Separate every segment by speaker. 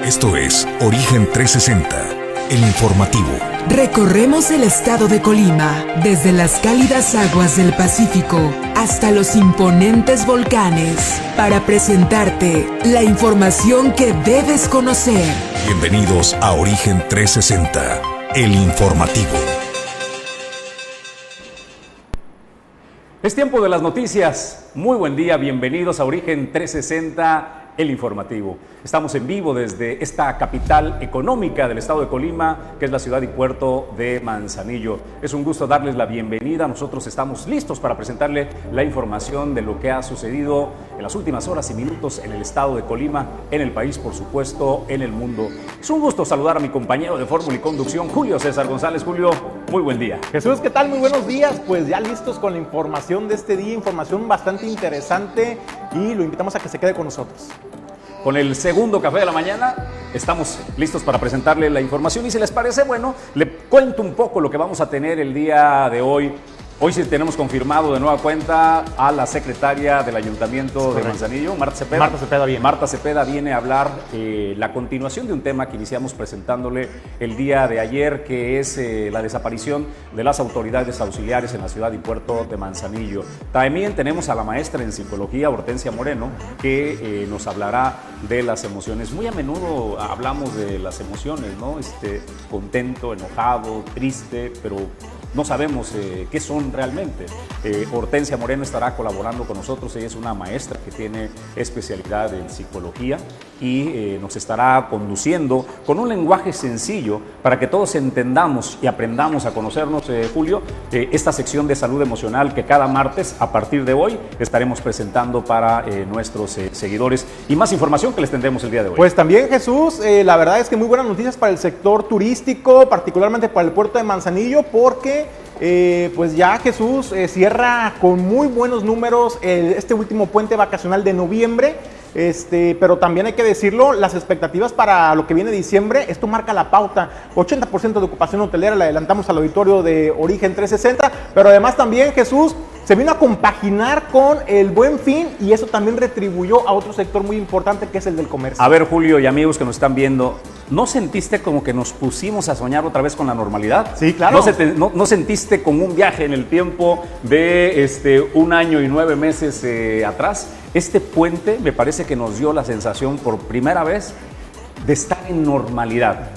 Speaker 1: Esto es Origen 360, el informativo.
Speaker 2: Recorremos el estado de Colima, desde las cálidas aguas del Pacífico hasta los imponentes volcanes, para presentarte la información que debes conocer.
Speaker 1: Bienvenidos a Origen 360, el informativo.
Speaker 3: Es tiempo de las noticias. Muy buen día, bienvenidos a Origen 360, el informativo. Estamos en vivo desde esta capital económica del estado de Colima, que es la ciudad y puerto de Manzanillo. Es un gusto darles la bienvenida. Nosotros estamos listos para presentarle la información de lo que ha sucedido en las últimas horas y minutos en el estado de Colima, en el país, por supuesto, en el mundo. Es un gusto saludar a mi compañero de fórmula y conducción, Julio César González. Julio, muy buen día.
Speaker 4: Jesús, ¿qué tal? Muy buenos días. Pues ya listos con la información de este día, información bastante interesante, y lo invitamos a que se quede con nosotros.
Speaker 3: Con el segundo café de la mañana estamos listos para presentarle la información, y si les parece, bueno, le cuento un poco lo que vamos a tener el día de hoy. Hoy sí tenemos confirmado de nueva cuenta a la secretaria del Ayuntamiento de Manzanillo, Marta Cepeda. Marta Cepeda viene a hablar la continuación de un tema que iniciamos presentándole el día de ayer, que es la desaparición de las autoridades auxiliares en la ciudad y puerto de Manzanillo. También tenemos a la maestra en psicología, Hortensia Moreno, que nos hablará de las emociones. Muy a menudo hablamos de las emociones, ¿no? Contento, enojado, triste, pero no sabemos qué son realmente. Hortensia Moreno estará colaborando con nosotros. Ella es una maestra que tiene especialidad en psicología y nos estará conduciendo con un lenguaje sencillo para que todos entendamos y aprendamos a conocernos, Julio, esta sección de salud emocional que cada martes, a partir de hoy, estaremos presentando para nuestros seguidores, y más información que les tendremos el día de hoy.
Speaker 4: Pues también, Jesús, la verdad es que muy buenas noticias para el sector turístico, particularmente para el puerto de Manzanillo, porque pues ya Jesús cierra con muy buenos números este último puente vacacional de noviembre, pero también hay que decirlo, las expectativas para lo que viene diciembre, esto marca la pauta, 80% de ocupación hotelera, le adelantamos al auditorio de Origen 360, pero además también, Jesús, se vino a compaginar con el Buen Fin y eso también retribuyó a otro sector muy importante que es el del comercio.
Speaker 3: A ver, Julio y amigos que nos están viendo, ¿no sentiste como que nos pusimos a soñar otra vez con la normalidad?
Speaker 4: Sí, claro.
Speaker 3: ¿No sentiste como un viaje en el tiempo de 1 año y 9 meses atrás? Este puente me parece que nos dio la sensación por primera vez de estar en normalidad.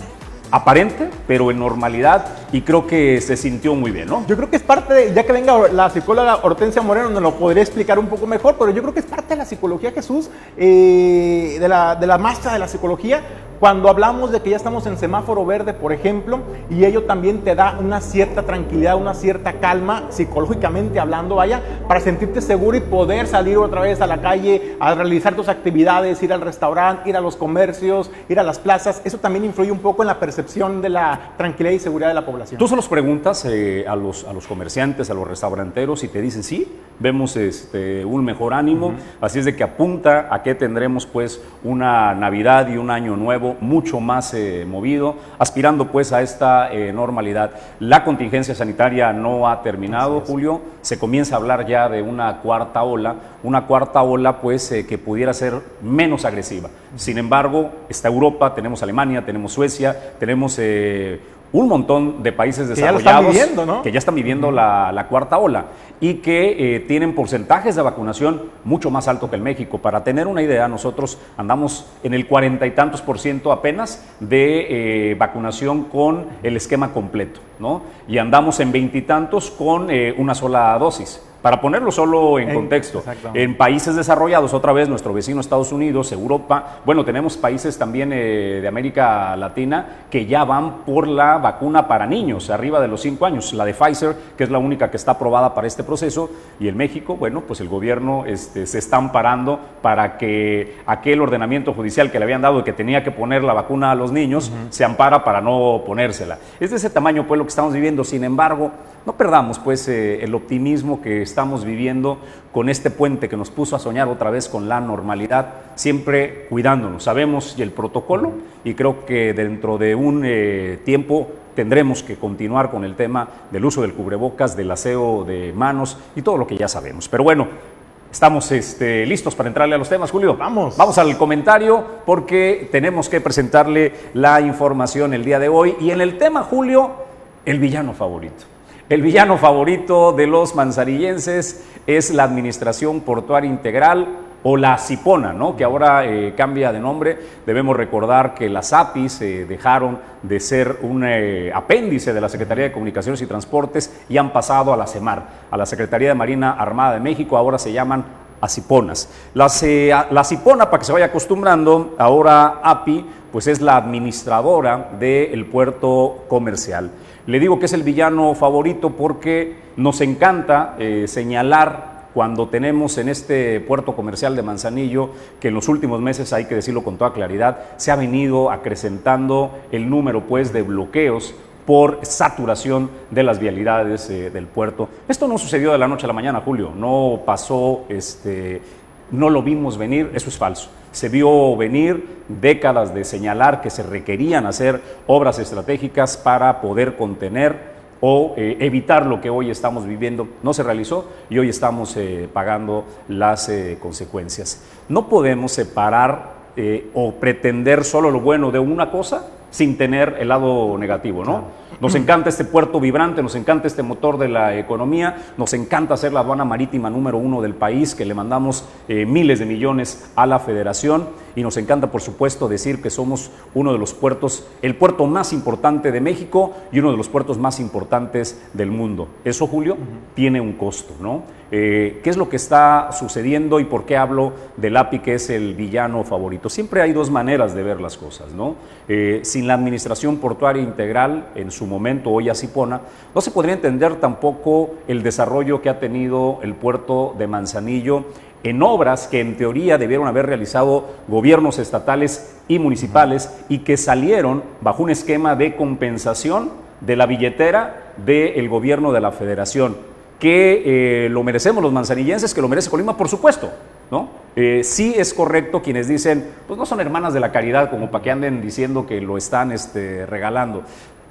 Speaker 3: Aparente, pero en normalidad, y creo que se sintió muy bien, ¿no?
Speaker 4: Yo creo que es parte de, ya que venga la psicóloga Hortensia Moreno, nos lo podría explicar un poco mejor, pero yo creo que es parte de la psicología, Jesús, de la maestra de la psicología, cuando hablamos de que ya estamos en semáforo verde, por ejemplo, y ello también te da una cierta tranquilidad, una cierta calma, psicológicamente hablando, vaya, para sentirte seguro y poder salir otra vez a la calle, a realizar tus actividades, ir al restaurante, ir a los comercios, ir a las plazas. Eso también influye un poco en la percepción de la tranquilidad y seguridad de la población.
Speaker 3: Tú se los preguntas a los comerciantes, a los restauranteros, y te dicen sí, vemos un mejor ánimo, así es de que apunta a que tendremos pues una Navidad y un año nuevo mucho más movido, aspirando pues a esta normalidad. La contingencia sanitaria no ha terminado, Julio, se comienza a hablar ya de una cuarta ola pues que pudiera ser menos agresiva. Sin embargo, está Europa, tenemos Alemania, tenemos Suecia, tenemos un montón de países desarrollados que ya están viviendo la cuarta ola y que tienen porcentajes de vacunación mucho más alto que el México. Para tener una idea, nosotros andamos en el 40 y tantos % apenas de vacunación con el esquema completo, ¿no? Y andamos en 20 y tantos con una sola dosis. Para ponerlo solo en contexto, en países desarrollados, otra vez nuestro vecino Estados Unidos, Europa, bueno, tenemos países también de América Latina que ya van por la vacuna para niños, arriba de los 5 años, la de Pfizer, que es la única que está aprobada para este proceso, y en México, bueno, pues el gobierno se está amparando para que aquel ordenamiento judicial que le habían dado de que tenía que poner la vacuna a los niños, se ampara para no ponérsela. Es de ese tamaño, pues, lo que estamos viviendo. Sin embargo, no perdamos, pues, el optimismo que estamos viviendo con este puente que nos puso a soñar otra vez con la normalidad, siempre cuidándonos. Sabemos y el protocolo, y creo que dentro de un tiempo tendremos que continuar con el tema del uso del cubrebocas, del aseo de manos y todo lo que ya sabemos. Pero bueno, estamos listos para entrarle a los temas, Julio.
Speaker 4: Vamos
Speaker 3: al comentario porque tenemos que presentarle la información el día de hoy. Y en el tema, Julio, el villano favorito. El villano favorito de los manzanillenses es la Administración Portuaria Integral, o la Cipona, ¿no? Que ahora cambia de nombre. Debemos recordar que las APIs dejaron de ser un apéndice de la Secretaría de Comunicaciones y Transportes y han pasado a la CEMAR, a la Secretaría de Marina Armada de México. Ahora se llaman ACIPONAS. La Cipona, para que se vaya acostumbrando, ahora API, pues es la administradora del puerto comercial. Le digo que es el villano favorito porque nos encanta señalar cuando tenemos en este puerto comercial de Manzanillo, que en los últimos meses, hay que decirlo con toda claridad, se ha venido acrecentando el número pues de bloqueos por saturación de las vialidades del puerto. Esto no sucedió de la noche a la mañana, Julio, no pasó, no lo vimos venir, eso es falso. Se vio venir décadas de señalar que se requerían hacer obras estratégicas para poder contener o evitar lo que hoy estamos viviendo. No se realizó y hoy estamos pagando las consecuencias. No podemos separar o pretender solo lo bueno de una cosa sin tener el lado negativo, ¿no? Nos encanta este puerto vibrante, nos encanta este motor de la economía, nos encanta ser la aduana marítima número 1 del país, que le mandamos miles de millones a la Federación, y nos encanta, por supuesto, decir que somos uno de los puertos, el puerto más importante de México y uno de los puertos más importantes del mundo. Eso, Julio, tiene un costo, ¿no? ¿Qué es lo que está sucediendo y por qué hablo del API, que es el villano favorito? Siempre hay dos maneras de ver las cosas, ¿no? Sin la Administración Portuaria Integral, en su momento, hoy Acipona, no se podría entender tampoco el desarrollo que ha tenido el puerto de Manzanillo en obras que en teoría debieron haber realizado gobiernos estatales y municipales y que salieron bajo un esquema de compensación de la billetera del gobierno de la Federación, que lo merecemos los manzanillenses, que lo merece Colima, por supuesto, ¿no? Sí es correcto quienes dicen, pues no son hermanas de la caridad como para que anden diciendo que lo están regalando.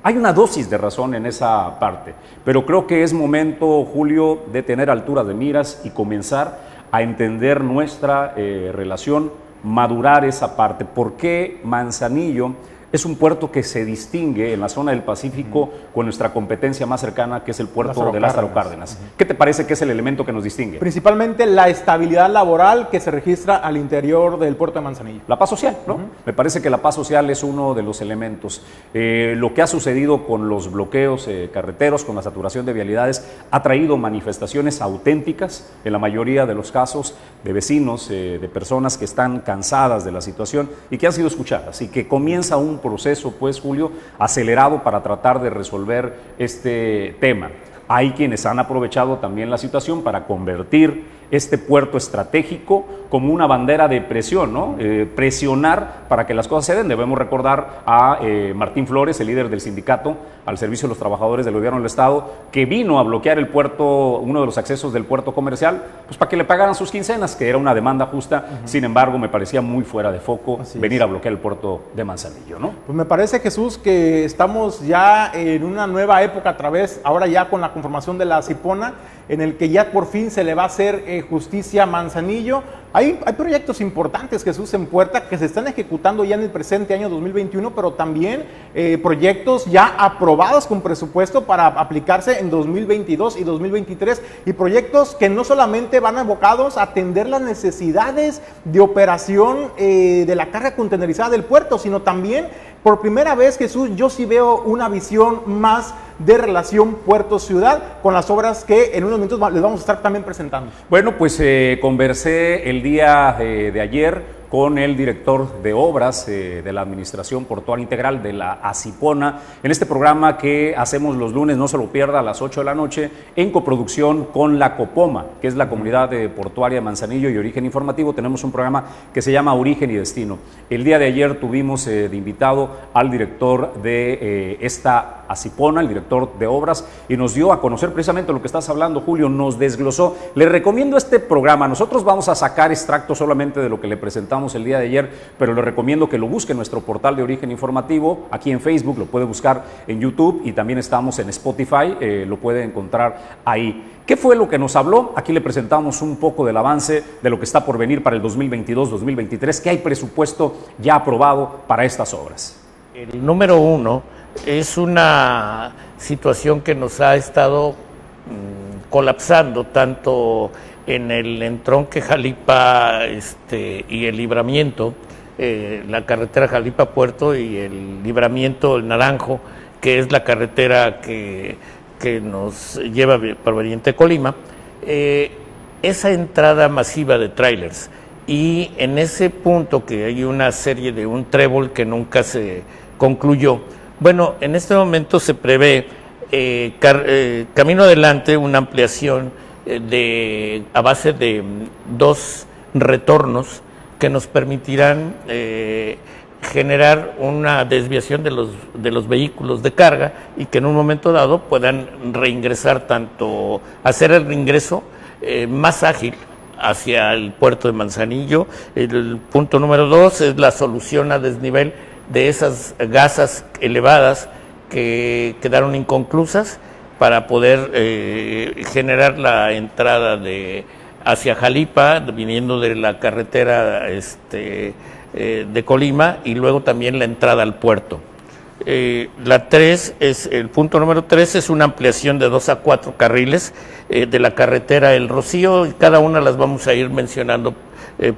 Speaker 3: Hay una dosis de razón en esa parte, pero creo que es momento, Julio, de tener altura de miras y comenzar a entender nuestra relación, madurar esa parte. ¿Por qué Manzanillo es un puerto que se distingue en la zona del Pacífico con nuestra competencia más cercana, que es el puerto de Lázaro Cárdenas? ¿Qué te parece que es el elemento que nos distingue?
Speaker 4: Principalmente la estabilidad laboral que se registra al interior del puerto de Manzanillo.
Speaker 3: La paz social, ¿no? Me parece que la paz social es uno de los elementos. Lo que ha sucedido con los bloqueos carreteros, con la saturación de vialidades, ha traído manifestaciones auténticas, en la mayoría de los casos, de vecinos, de personas que están cansadas de la situación y que han sido escuchadas, y que comienza un proceso, pues, Julio, acelerado para tratar de resolver este tema. Hay quienes han aprovechado también la situación para convertir este puerto estratégico como una bandera de presión, ¿no? Presionar para que las cosas se den. Debemos recordar a Martín Flores, el líder del sindicato al servicio de los trabajadores del gobierno del Estado, que vino a bloquear el puerto, uno de los accesos del puerto comercial, pues para que le pagaran sus quincenas, que era una demanda justa. Sin embargo, me parecía muy fuera de foco venir a bloquear el puerto de Manzanillo, ¿no?
Speaker 4: Pues me parece, Jesús, que estamos ya en una nueva época a través, ahora ya con la conformación de la Cipona, en el que ya por fin se le va a hacer justicia a Manzanillo. Hay proyectos importantes, Jesús, en puerta que se están ejecutando ya en el presente año 2021, pero también proyectos ya aprobados con presupuesto para aplicarse en 2022 y 2023, y proyectos que no solamente van abocados a atender las necesidades de operación de la carga contenerizada del puerto, sino también, por primera vez, Jesús, yo sí veo una visión más de relación puerto-ciudad con las obras que en unos minutos les vamos a estar también presentando.
Speaker 3: Bueno, pues conversé el día de ayer con el director de obras de la Administración Portuaria Integral de la ACIPONA, en este programa que hacemos los lunes, no se lo pierda, a las 8 de la noche, en coproducción con la COPOMA, que es la Comunidad Portuaria de Manzanillo y Origen Informativo. Tenemos un programa que se llama Origen y Destino. El día de ayer tuvimos de invitado al director de esta ACIPONA, el director de obras, y nos dio a conocer precisamente lo que estás hablando, Julio, nos desglosó. Le recomiendo este programa. Nosotros vamos a sacar extractos solamente de lo que le presentamos el día de ayer, pero le recomiendo que lo busque en nuestro portal de Origen Informativo, aquí en Facebook, lo puede buscar en YouTube, y también estamos en Spotify, lo puede encontrar ahí. ¿Qué fue lo que nos habló? Aquí le presentamos un poco del avance de lo que está por venir para el 2022-2023, que hay presupuesto ya aprobado para estas obras.
Speaker 5: El número uno es una situación que nos ha estado colapsando tanto en el entronque Jalipa y el libramiento, la carretera Jalipa-Puerto y el libramiento El Naranjo, que es la carretera que nos lleva proveniente de Colima, esa entrada masiva de trailers. Y en ese punto que hay una serie de un trébol que nunca se concluyó. Bueno, en este momento se prevé camino adelante una ampliación a base de 2 retornos que nos permitirán generar una desviación de los vehículos de carga, y que en un momento dado puedan reingresar, tanto hacer el reingreso más ágil hacia el puerto de Manzanillo. El punto número 2 es la solución a desnivel de esas gasas elevadas que quedaron inconclusas, para poder generar la entrada hacia Jalipa, viniendo de la carretera de Colima, y luego también la entrada al puerto. El punto número 3 es una ampliación de 2 a 4 carriles de la carretera El Rocío, y cada una las vamos a ir mencionando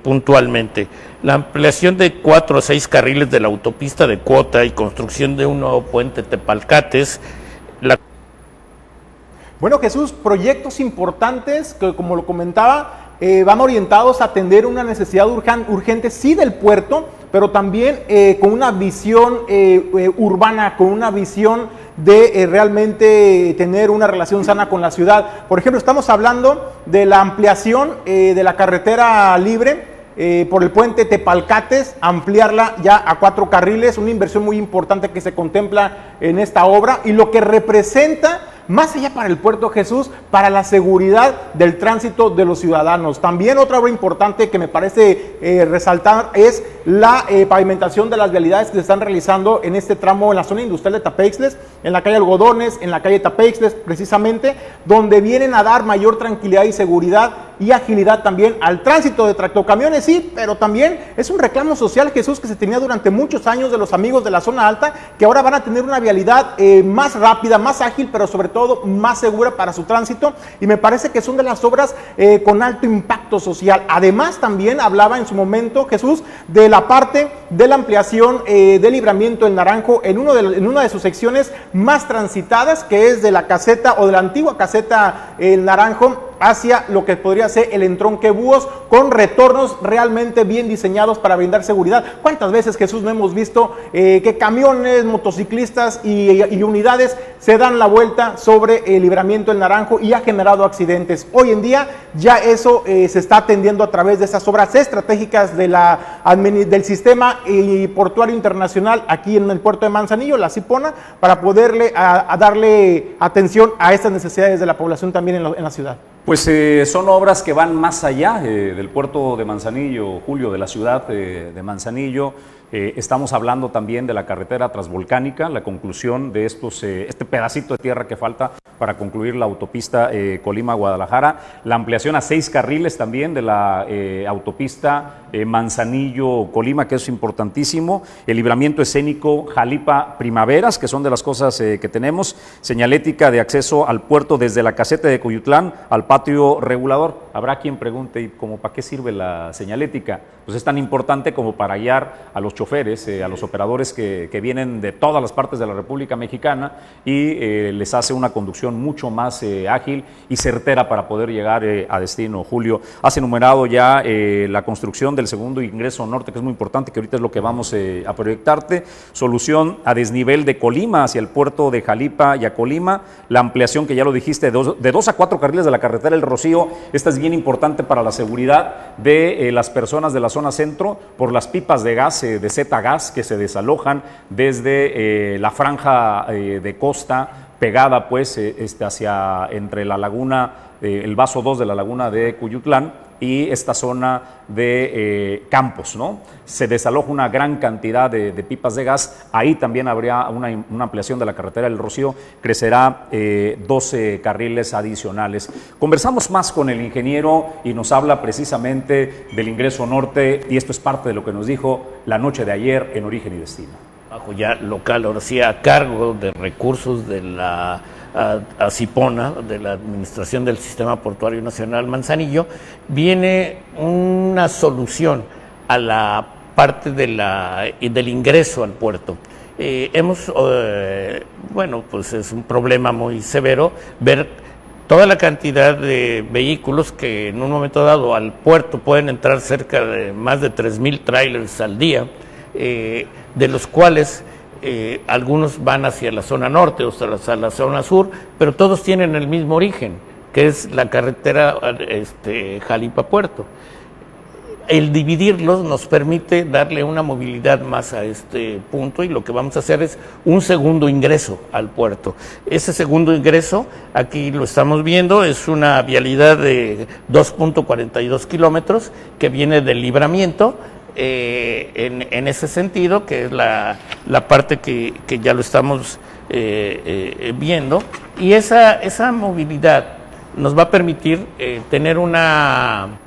Speaker 5: puntualmente. La ampliación de 4 a 6 carriles de la autopista de Cuota y construcción de un nuevo puente Tepalcates.
Speaker 4: Bueno, Jesús, proyectos importantes que, como lo comentaba, van orientados a atender una necesidad urgente, sí, del puerto, pero también con una visión urbana, con una visión de realmente tener una relación sana con la ciudad. Por ejemplo, estamos hablando de la ampliación de la carretera libre por el puente Tepalcates, ampliarla ya a 4 carriles, una inversión muy importante que se contempla en esta obra, y lo que representa más allá para el puerto, Jesús, para la seguridad del tránsito de los ciudadanos. También otra obra importante que me parece resaltar es la pavimentación de las vialidades que se están realizando en este tramo en la zona industrial de Tapeixles, en la calle Algodones, en la calle Tapeixles, precisamente, donde vienen a dar mayor tranquilidad y seguridad y agilidad también al tránsito de tractocamiones, sí, pero también es un reclamo social, Jesús, que se tenía durante muchos años de los amigos de la zona alta, que ahora van a tener una vialidad más rápida, más ágil, pero sobre todo más segura para su tránsito, y me parece que son de las obras con alto impacto social. Además, también hablaba en su momento, Jesús, de la parte de la ampliación de Libramiento El Naranjo en una de sus secciones más transitadas, que es de la caseta o de la antigua caseta El Naranjo hacia lo que podría ser el entronque Búhos, con retornos realmente bien diseñados para brindar seguridad. ¿Cuántas veces, Jesús, no hemos visto que camiones, motociclistas y unidades se dan la vuelta sobre el Libramiento El Naranjo y ha generado accidentes? Hoy en día ya eso se está atendiendo a través de esas obras estratégicas del sistema portuario internacional aquí en el puerto de Manzanillo, la Cipona, para poderle a darle atención a estas necesidades de la población también en la ciudad.
Speaker 3: Pues son obras que van más allá del puerto de Manzanillo, Julio, de la ciudad de Manzanillo. Estamos hablando también de la carretera transvolcánica, la conclusión de este pedacito de tierra que falta para concluir la autopista Colima-Guadalajara, la ampliación a 6 carriles también de la autopista Manzanillo-Colima, que es importantísimo, el libramiento escénico Jalipa-Primaveras, que son de las cosas que tenemos, señalética de acceso al puerto desde la caseta de Coyutlán al patio regulador. Habrá quien pregunte, ¿y cómo para qué sirve la señalética? Pues es tan importante como para guiar a los choferes, a los operadores que vienen de todas las partes de la República Mexicana y les hace una conducción mucho más ágil y certera para poder llegar a destino. Julio, has enumerado ya la construcción del segundo ingreso norte, que es muy importante, que ahorita es lo que vamos a proyectarte, solución a desnivel de Colima hacia el puerto de Jalipa y a Colima, la ampliación que ya lo dijiste, de 2 a 4 carriles de la carretera El Rocío. Esta es bien importante para la seguridad de las personas de la zona centro por las pipas de gas de Z-Gas que se desalojan desde la franja de costa pegada pues hacia entre la laguna, el vaso 2 de la laguna de Cuyutlán y esta zona de Campos, ¿no? Se desaloja una gran cantidad de pipas de gas. Ahí también habría una ampliación de la carretera del Rocío, crecerá 12 carriles adicionales. Conversamos más con el ingeniero y nos habla precisamente del ingreso norte, y esto es parte de lo que nos dijo la noche de ayer en Origen y Destino.
Speaker 5: Bajo ya local, ahora sí, a cargo de recursos de la Cipona, de la Administración del Sistema Portuario Nacional Manzanillo, viene una solución a la parte del ingreso al puerto. Bueno, pues es un problema muy severo ver toda la cantidad de vehículos que en un momento dado al puerto pueden entrar cerca de más de 3,000 trailers al día, de los cuales algunos van hacia la zona norte o hacia la zona sur, pero todos tienen el mismo origen, que es la carretera Jalipa-Puerto. El dividirlos nos permite darle una movilidad más a este punto, y lo que vamos a hacer es un segundo ingreso al puerto. Ese segundo ingreso, aquí lo estamos viendo, es una vialidad de 2.42 kilómetros que viene del libramiento, en ese sentido, que es la parte que ya lo estamos viendo, y esa movilidad nos va a permitir tener una...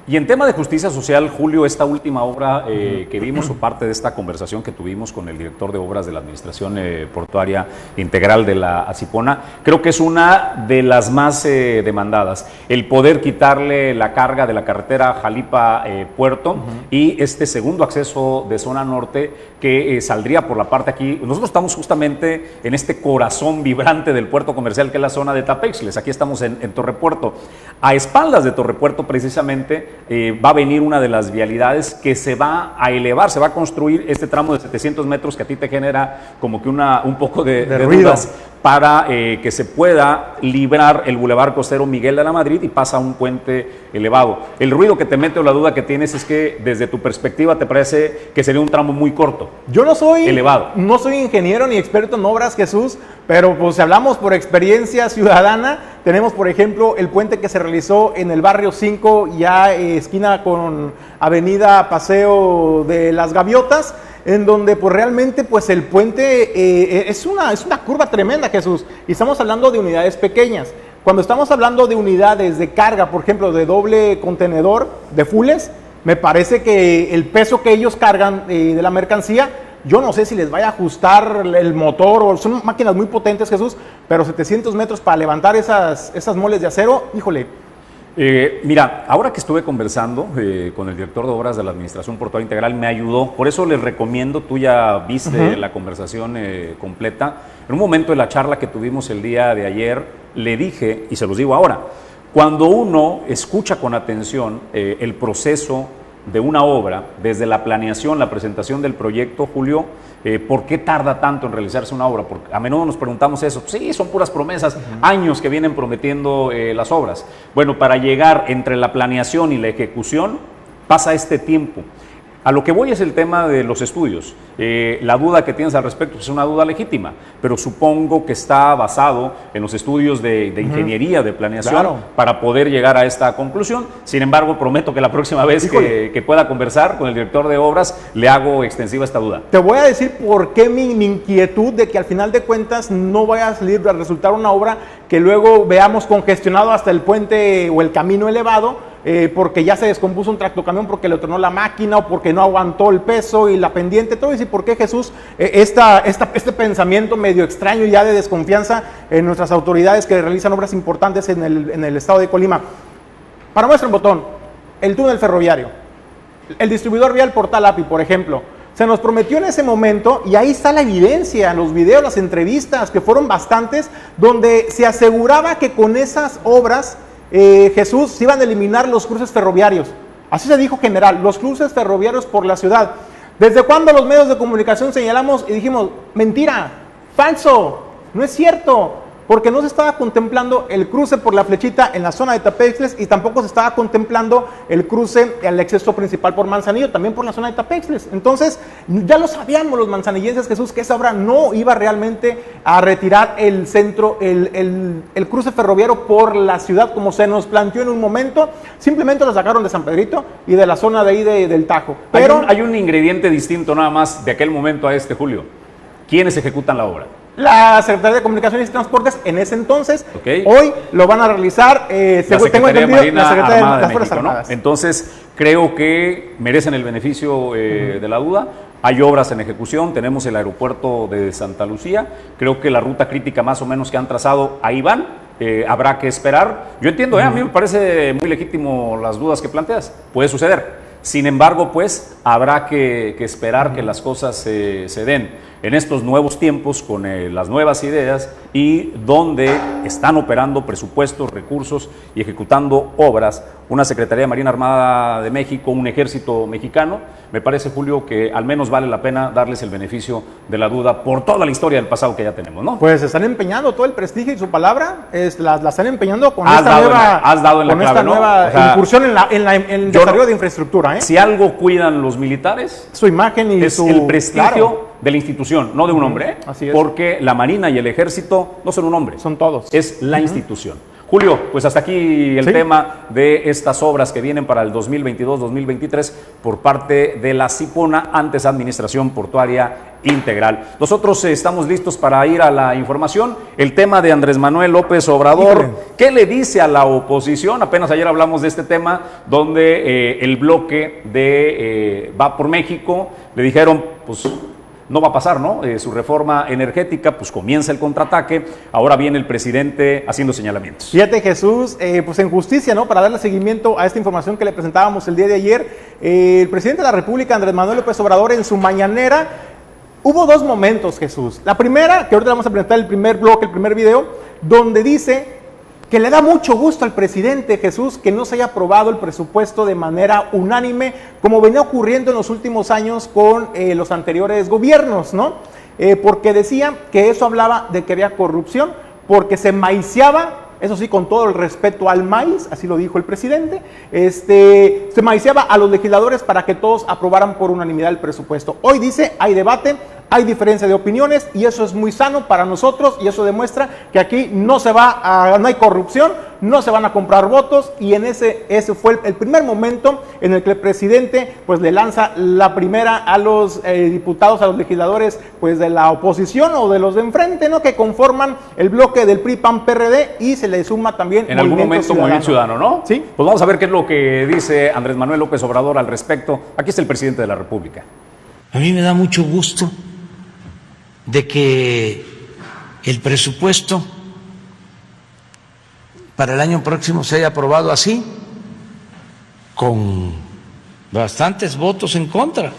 Speaker 3: Y en tema de justicia social, Julio, esta última obra que vimos, o parte de esta conversación que tuvimos con el director de obras de la Administración Portuaria Integral de la Cipona, creo que es una de las más demandadas. El poder quitarle la carga de la carretera Jalipa-Puerto y este segundo acceso de zona norte que saldría por la parte aquí. Nosotros estamos justamente en este corazón vibrante del puerto comercial, que es la zona de Tapeixles. Aquí estamos en Torrepuerto. A espaldas de Torrepuerto, precisamente, va a venir una de las vialidades que se va a elevar, se va a construir este tramo de 700 metros que a ti te genera como que un poco de
Speaker 4: ruido,
Speaker 3: dudas, para que se pueda librar el Boulevard Costero Miguel de la Madrid y pasa un puente elevado. El ruido que te mete o la duda que tienes es que desde tu perspectiva te parece que sería un tramo muy corto.
Speaker 4: Yo no soy
Speaker 3: elevado.
Speaker 4: No soy ingeniero ni experto en obras, Jesús, pero pues si hablamos por experiencia ciudadana, tenemos por ejemplo el puente que se realizó en el barrio 5, ya esquina con Avenida Paseo de las Gaviotas, en donde pues realmente pues el puente es una curva tremenda, Jesús, y estamos hablando de unidades pequeñas. Cuando estamos hablando de unidades de carga, por ejemplo, de doble contenedor, de fules, me parece que el peso que ellos cargan de la mercancía, yo no sé si les vaya a ajustar el motor, o son máquinas muy potentes, Jesús, pero 700 metros para levantar esas moles de acero, híjole.
Speaker 3: Mira, ahora que estuve conversando con el director de obras de la Administración Portuaria Integral, me ayudó, por eso les recomiendo, tú ya viste la conversación completa. En un momento de la charla que tuvimos el día de ayer, le dije, y se los digo ahora, cuando uno escucha con atención el proceso de una obra, desde la planeación, la presentación del proyecto, Julio, ¿por qué tarda tanto en realizarse una obra? Porque a menudo nos preguntamos eso. Sí, son puras promesas, años que vienen prometiendo las obras. Bueno, para llegar entre la planeación y la ejecución, pasa este tiempo. A lo que voy es el tema de los estudios. La duda que tienes al respecto es una duda legítima, pero supongo que está basado en los estudios de ingeniería, de planeación, claro, para poder llegar a esta conclusión. Sin embargo, prometo que la próxima vez que pueda conversar con el director de obras, le hago extensiva esta duda.
Speaker 4: Te voy a decir por qué mi inquietud de que al final de cuentas no vaya a salir a resultar una obra que luego veamos congestionado hasta el puente o el camino elevado, porque ya se descompuso un tractocamión, porque le tronó la máquina o porque no aguantó el peso y la pendiente, todo. Y por qué, Jesús, este pensamiento medio extraño ya de desconfianza en nuestras autoridades que realizan obras importantes en el estado de Colima. Para muestra un botón, el túnel ferroviario, el distribuidor vial Portal API, por ejemplo, se nos prometió en ese momento, y ahí está la evidencia, los videos, las entrevistas, que fueron bastantes, donde se aseguraba que con esas obras, Jesús, se iban a eliminar los cruces ferroviarios. Así se dijo, general, los cruces ferroviarios por la ciudad. ¿Desde cuándo los medios de comunicación señalamos y dijimos, mentira, falso, no es cierto? Porque no se estaba contemplando el cruce por la Flechita en la zona de Tapextles, y tampoco se estaba contemplando el cruce al acceso principal por Manzanillo, también por la zona de Tapextles. Entonces, ya lo sabíamos los manzanillenses, Jesús, que esa obra no iba realmente a retirar el centro, el cruce ferroviario por la ciudad, como se nos planteó en un momento. Simplemente lo sacaron de San Pedrito y de la zona de ahí del Tajo.
Speaker 3: Pero hay un ingrediente distinto nada más de aquel momento a este, Julio. ¿Quiénes ejecutan la obra?
Speaker 4: La Secretaría de Comunicaciones y Transportes en ese entonces. Hoy lo van a realizar,
Speaker 3: la Secretaría Marina Armada de México, ¿no?
Speaker 4: Armadas.
Speaker 3: Entonces, creo que merecen el beneficio de la duda. Hay obras en ejecución, tenemos el aeropuerto de Santa Lucía, creo que la ruta crítica más o menos que han trazado, ahí van. Habrá que esperar. Yo entiendo, a mí me parece muy legítimo las dudas que planteas, puede suceder. Sin embargo, pues habrá que esperar que las cosas se den en estos nuevos tiempos con las nuevas ideas, y donde están operando presupuestos, recursos y ejecutando obras una Secretaría de Marina Armada de México, un ejército mexicano. Me parece, Julio, que al menos vale la pena darles el beneficio de la duda por toda la historia del pasado que ya tenemos, ¿no?
Speaker 4: Pues están empeñando todo el prestigio y su palabra, la están empeñando con esta nueva incursión en el desarrollo de infraestructura.
Speaker 3: Si algo cuidan los militares,
Speaker 4: su imagen y
Speaker 3: es el prestigio de la institución, no de un hombre,
Speaker 4: Así es.
Speaker 3: Porque la Marina y el Ejército no son un hombre,
Speaker 4: son todos.
Speaker 3: Es la institución. Julio, pues hasta aquí el tema de estas obras que vienen para el 2022-2023 por parte de la CIPONA, antes Administración Portuaria Integral. Nosotros estamos listos para ir a la información. El tema de Andrés Manuel López Obrador, ¿qué le dice a la oposición? Apenas ayer hablamos de este tema, donde el bloque de Va por México le dijeron, pues no va a pasar, ¿no? Su reforma energética, pues comienza el contraataque. Ahora viene el presidente haciendo señalamientos.
Speaker 4: Fíjate, Jesús, pues en justicia, ¿no? Para darle seguimiento a esta información que le presentábamos el día de ayer, el presidente de la República, Andrés Manuel López Obrador, en su mañanera, hubo dos momentos, Jesús. La primera, que ahorita vamos a presentar el primer bloque, el primer video, donde dice que le da mucho gusto al presidente Jesús que no se haya aprobado el presupuesto de manera unánime, como venía ocurriendo en los últimos años con los anteriores gobiernos, ¿no? Porque decía que eso hablaba de que había corrupción, porque se maiciaba, eso sí, con todo el respeto al maíz, así lo dijo el presidente, se maiciaba a los legisladores para que todos aprobaran por unanimidad el presupuesto. Hoy dice, hay debate, hay diferencia de opiniones y eso es muy sano para nosotros y eso demuestra que aquí no hay corrupción, no se van a comprar votos y ese fue el primer momento en el que el presidente pues le lanza la primera a los diputados, a los legisladores pues de la oposición o de los de enfrente, ¿no? Que conforman el bloque del PRI, PAN, PRD y se le suma también
Speaker 3: en algún momento Movimiento Ciudadano, ¿no?
Speaker 4: Sí.
Speaker 3: Pues vamos a ver qué es lo que dice Andrés Manuel López Obrador al respecto. Aquí está el presidente de la República.
Speaker 6: A mí me da mucho gusto de que el presupuesto para el año próximo se haya aprobado así, con bastantes votos en contra,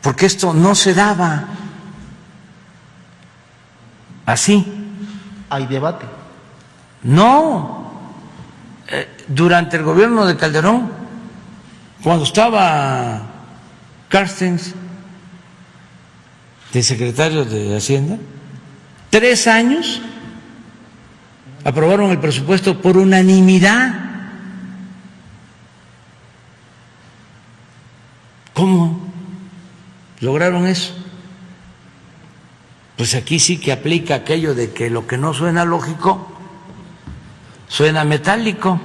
Speaker 6: porque esto no se daba así.
Speaker 7: Hay debate.
Speaker 6: No, durante el gobierno de Calderón, cuando estaba Carstens de secretario de Hacienda, 3 años aprobaron el presupuesto por unanimidad. ¿Cómo lograron eso? Pues aquí sí que aplica aquello de que lo que no suena lógico suena metálico.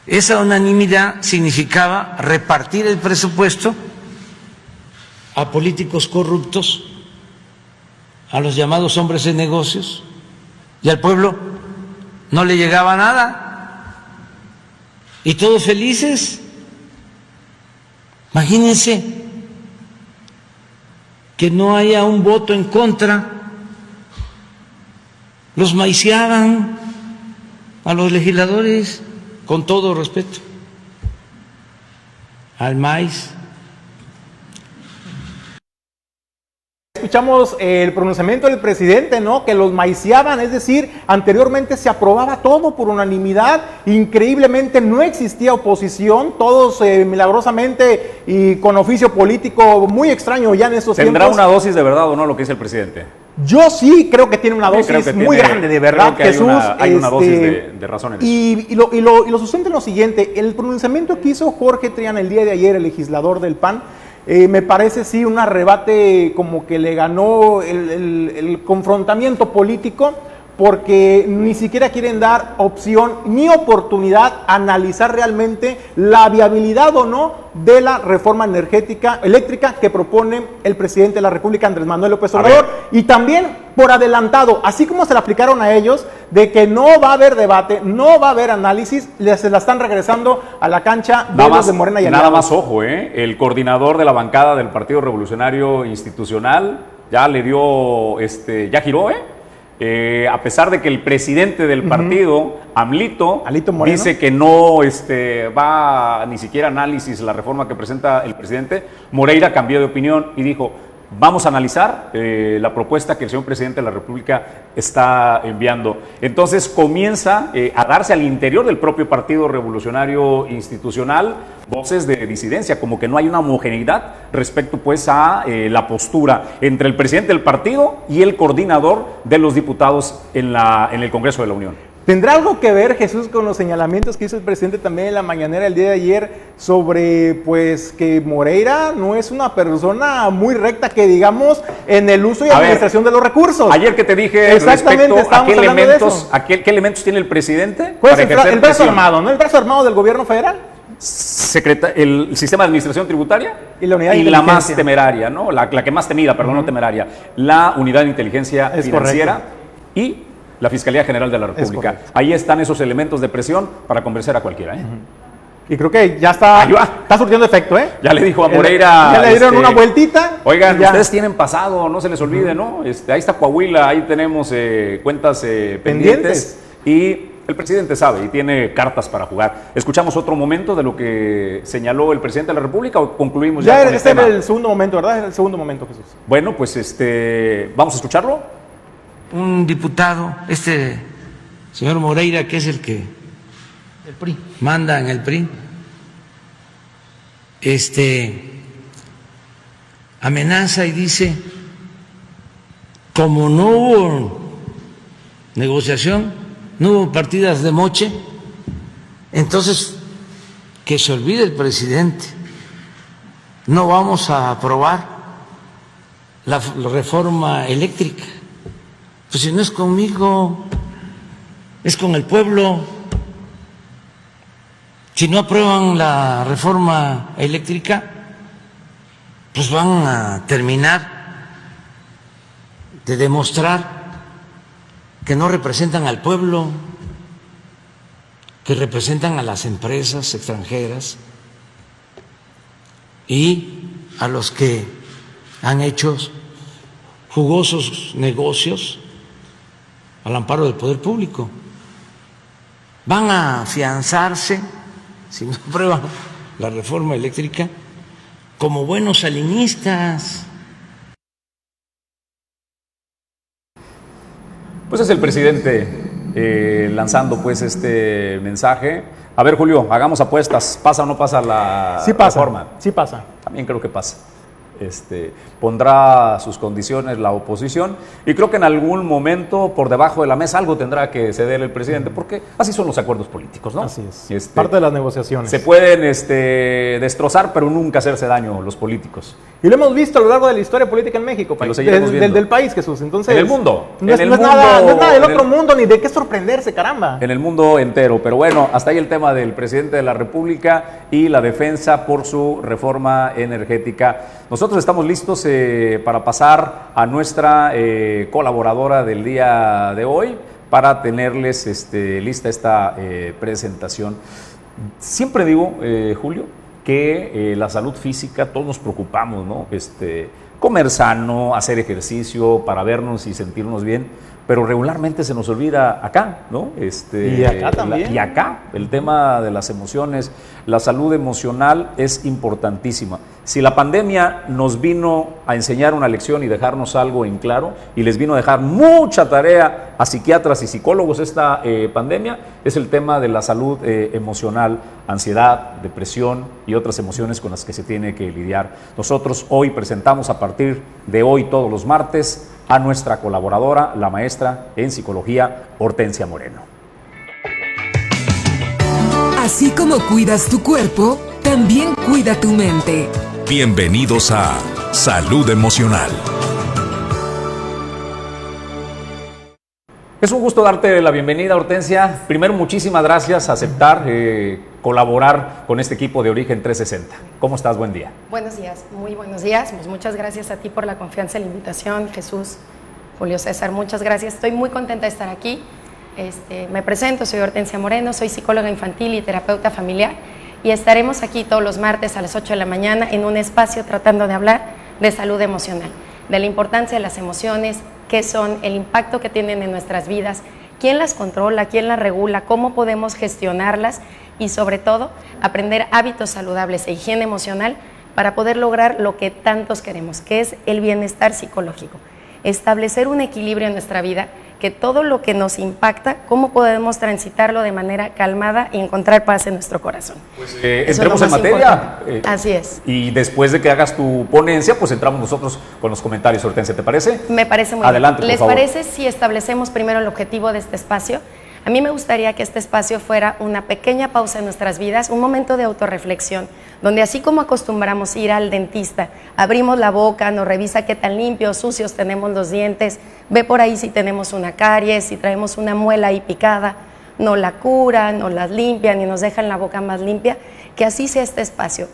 Speaker 6: Esa unanimidad significaba repartir el presupuesto a políticos corruptos, a los llamados hombres de negocios, y al pueblo no le llegaba nada. Y todos felices. Imagínense que no haya un voto en contra. Los maiciaban a los legisladores, con todo respeto al maíz.
Speaker 4: Escuchamos el pronunciamiento del presidente, ¿no? Que los maiciaban, es decir, anteriormente se aprobaba todo por unanimidad, increíblemente no existía oposición, todos milagrosamente y con oficio político muy extraño ya en esos tiempos.
Speaker 3: ¿Tendrá una dosis de verdad o no lo que dice el presidente?
Speaker 4: Yo sí creo que tiene una dosis muy grande, de verdad,
Speaker 3: creo que
Speaker 4: Jesús.
Speaker 3: Hay una dosis de razón en eso.
Speaker 4: Y lo sustenta en lo siguiente, el pronunciamiento que hizo Jorge Triana el día de ayer, el legislador del PAN, me parece sí un arrebate como que le ganó el confrontamiento político, porque ni siquiera quieren dar opción ni oportunidad a analizar realmente la viabilidad o no de la reforma eléctrica que propone el presidente de la República, Andrés Manuel López Obrador, y también por adelantado, así como se la aplicaron a ellos, de que no va a haber debate, no va a haber análisis, se la están regresando a la cancha de los de Morena y
Speaker 3: Nada
Speaker 4: aliados.
Speaker 3: más ojo, el coordinador de la bancada del Partido Revolucionario Institucional ya le dio, ya giró, a pesar de que el presidente del partido, Alito Moreno, dice que no va ni siquiera análisis la reforma que presenta el presidente, Moreira cambió de opinión y dijo, vamos a analizar la propuesta que el señor presidente de la República está enviando. Entonces comienza a darse al interior del propio Partido Revolucionario Institucional voces de disidencia, como que no hay una homogeneidad respecto pues a la postura entre el presidente del partido y el coordinador de los diputados en el Congreso de la Unión.
Speaker 4: ¿Tendrá algo que ver, Jesús, con los señalamientos que hizo el presidente también en la mañanera el día de ayer sobre, pues, que Moreira no es una persona muy recta, que digamos, en el uso y administración de los recursos?
Speaker 3: Ayer que te dije respecto a qué elementos tiene el presidente.
Speaker 4: Pues el brazo armado, ¿no? El brazo armado del gobierno federal.
Speaker 3: El sistema de administración tributaria
Speaker 4: y la unidad de
Speaker 3: la más temeraria, ¿no? La que más temida, perdón, no temeraria, la unidad de inteligencia financiera y la Fiscalía General de la República. Ahí están esos elementos de presión para convencer a cualquiera.
Speaker 4: Y creo que ya está surtiendo efecto,
Speaker 3: Ya le dijo a Moreira.
Speaker 4: Ya le dieron una vueltita.
Speaker 3: Oigan, ustedes tienen pasado, no se les olvide, ¿no? Ahí está Coahuila, ahí tenemos cuentas pendientes. Y el presidente sabe y tiene cartas para jugar. ¿Escuchamos otro momento de lo que señaló el presidente de la República o concluimos ya con
Speaker 4: este
Speaker 3: el tema?
Speaker 4: era el segundo momento, ¿verdad? Era el segundo momento, Jesús.
Speaker 3: Bueno, pues vamos a escucharlo.
Speaker 6: Un diputado, señor Moreira, que es el que manda en el PRI, amenaza y dice, como no hubo negociación, no hubo partidas de moche, entonces que se olvide el presidente, no vamos a aprobar la reforma eléctrica. Pues si no es conmigo, es con el pueblo. Si no aprueban la reforma eléctrica, pues van a terminar de demostrar que no representan al pueblo, que representan a las empresas extranjeras y a los que han hecho jugosos negocios al amparo del poder público. Van a afianzarse, si no aprueban la reforma eléctrica, como buenos salinistas.
Speaker 3: Pues es el presidente lanzando pues este mensaje. A ver, Julio, hagamos apuestas. ¿Pasa o no pasa la reforma?
Speaker 4: Sí pasa.
Speaker 3: También creo que pasa. Pondrá sus condiciones la oposición y creo que en algún momento por debajo de la mesa algo tendrá que ceder el presidente, porque así son los acuerdos políticos, ¿no?
Speaker 4: Así es. Parte de las negociaciones.
Speaker 3: Se pueden destrozar, pero nunca hacerse daño los políticos.
Speaker 4: Y lo hemos visto a lo largo de la historia política en México, país. Del país, Jesús. Entonces,
Speaker 3: en el mundo.
Speaker 4: No es nada del otro mundo, ni de qué sorprenderse, caramba.
Speaker 3: En el mundo entero. Pero bueno, hasta ahí el tema del presidente de la República y la defensa por su reforma energética. Nosotros estamos listos para pasar a nuestra colaboradora del día de hoy para tenerles lista esta presentación. Siempre digo, Julio, que la salud física, todos nos preocupamos, ¿no? Comer sano, hacer ejercicio para vernos y sentirnos bien, pero regularmente se nos olvida acá, ¿no?
Speaker 4: Y acá también.
Speaker 3: Y acá, el tema de las emociones, la salud emocional es importantísima. Si la pandemia nos vino a enseñar una lección y dejarnos algo en claro, y les vino a dejar mucha tarea a psiquiatras y psicólogos esta pandemia, es el tema de la salud emocional, ansiedad, depresión y otras emociones con las que se tiene que lidiar. Nosotros hoy presentamos a partir de hoy, todos los martes, a nuestra colaboradora, la maestra en psicología, Hortensia Moreno.
Speaker 2: Así como cuidas tu cuerpo, también cuida tu mente.
Speaker 1: Bienvenidos a Salud Emocional.
Speaker 3: Es un gusto darte la bienvenida, Hortensia. Primero, muchísimas gracias a aceptar colaborar con este equipo de Origen 360. ¿Cómo estás? Buen día.
Speaker 7: Buenos días, muy buenos días. Pues muchas gracias a ti por la confianza y la invitación, Jesús, Julio César, muchas gracias. Estoy muy contenta de estar aquí. Me presento, soy Hortensia Moreno, soy psicóloga infantil y terapeuta familiar y estaremos aquí todos los martes a las 8 de la mañana en un espacio tratando de hablar de salud emocional, de la importancia de las emociones, qué son, el impacto que tienen en nuestras vidas, quién las controla, quién las regula, cómo podemos gestionarlas y sobre todo aprender hábitos saludables e higiene emocional para poder lograr lo que tantos queremos, que es el bienestar psicológico, establecer un equilibrio en nuestra vida, que todo lo que nos impacta, cómo podemos transitarlo de manera calmada y encontrar paz en nuestro corazón.
Speaker 3: Pues entremos en materia.
Speaker 7: Así es.
Speaker 3: Y después de que hagas tu ponencia, pues entramos nosotros con los comentarios, Hortensia, ¿te parece?
Speaker 7: Me parece muy
Speaker 3: Adelante,
Speaker 7: bien. ¿Les
Speaker 3: por favor.
Speaker 7: parece si establecemos primero el objetivo de este espacio? A mí me gustaría que este espacio fuera una pequeña pausa en nuestras vidas, un momento de autorreflexión, donde así como acostumbramos ir al dentista, abrimos la boca, nos revisa qué tan limpios, sucios tenemos los dientes, ve por ahí si tenemos una caries, si traemos una muela ahí picada, nos la curan, nos las limpian y nos dejan la boca más limpia, que así sea este espacio,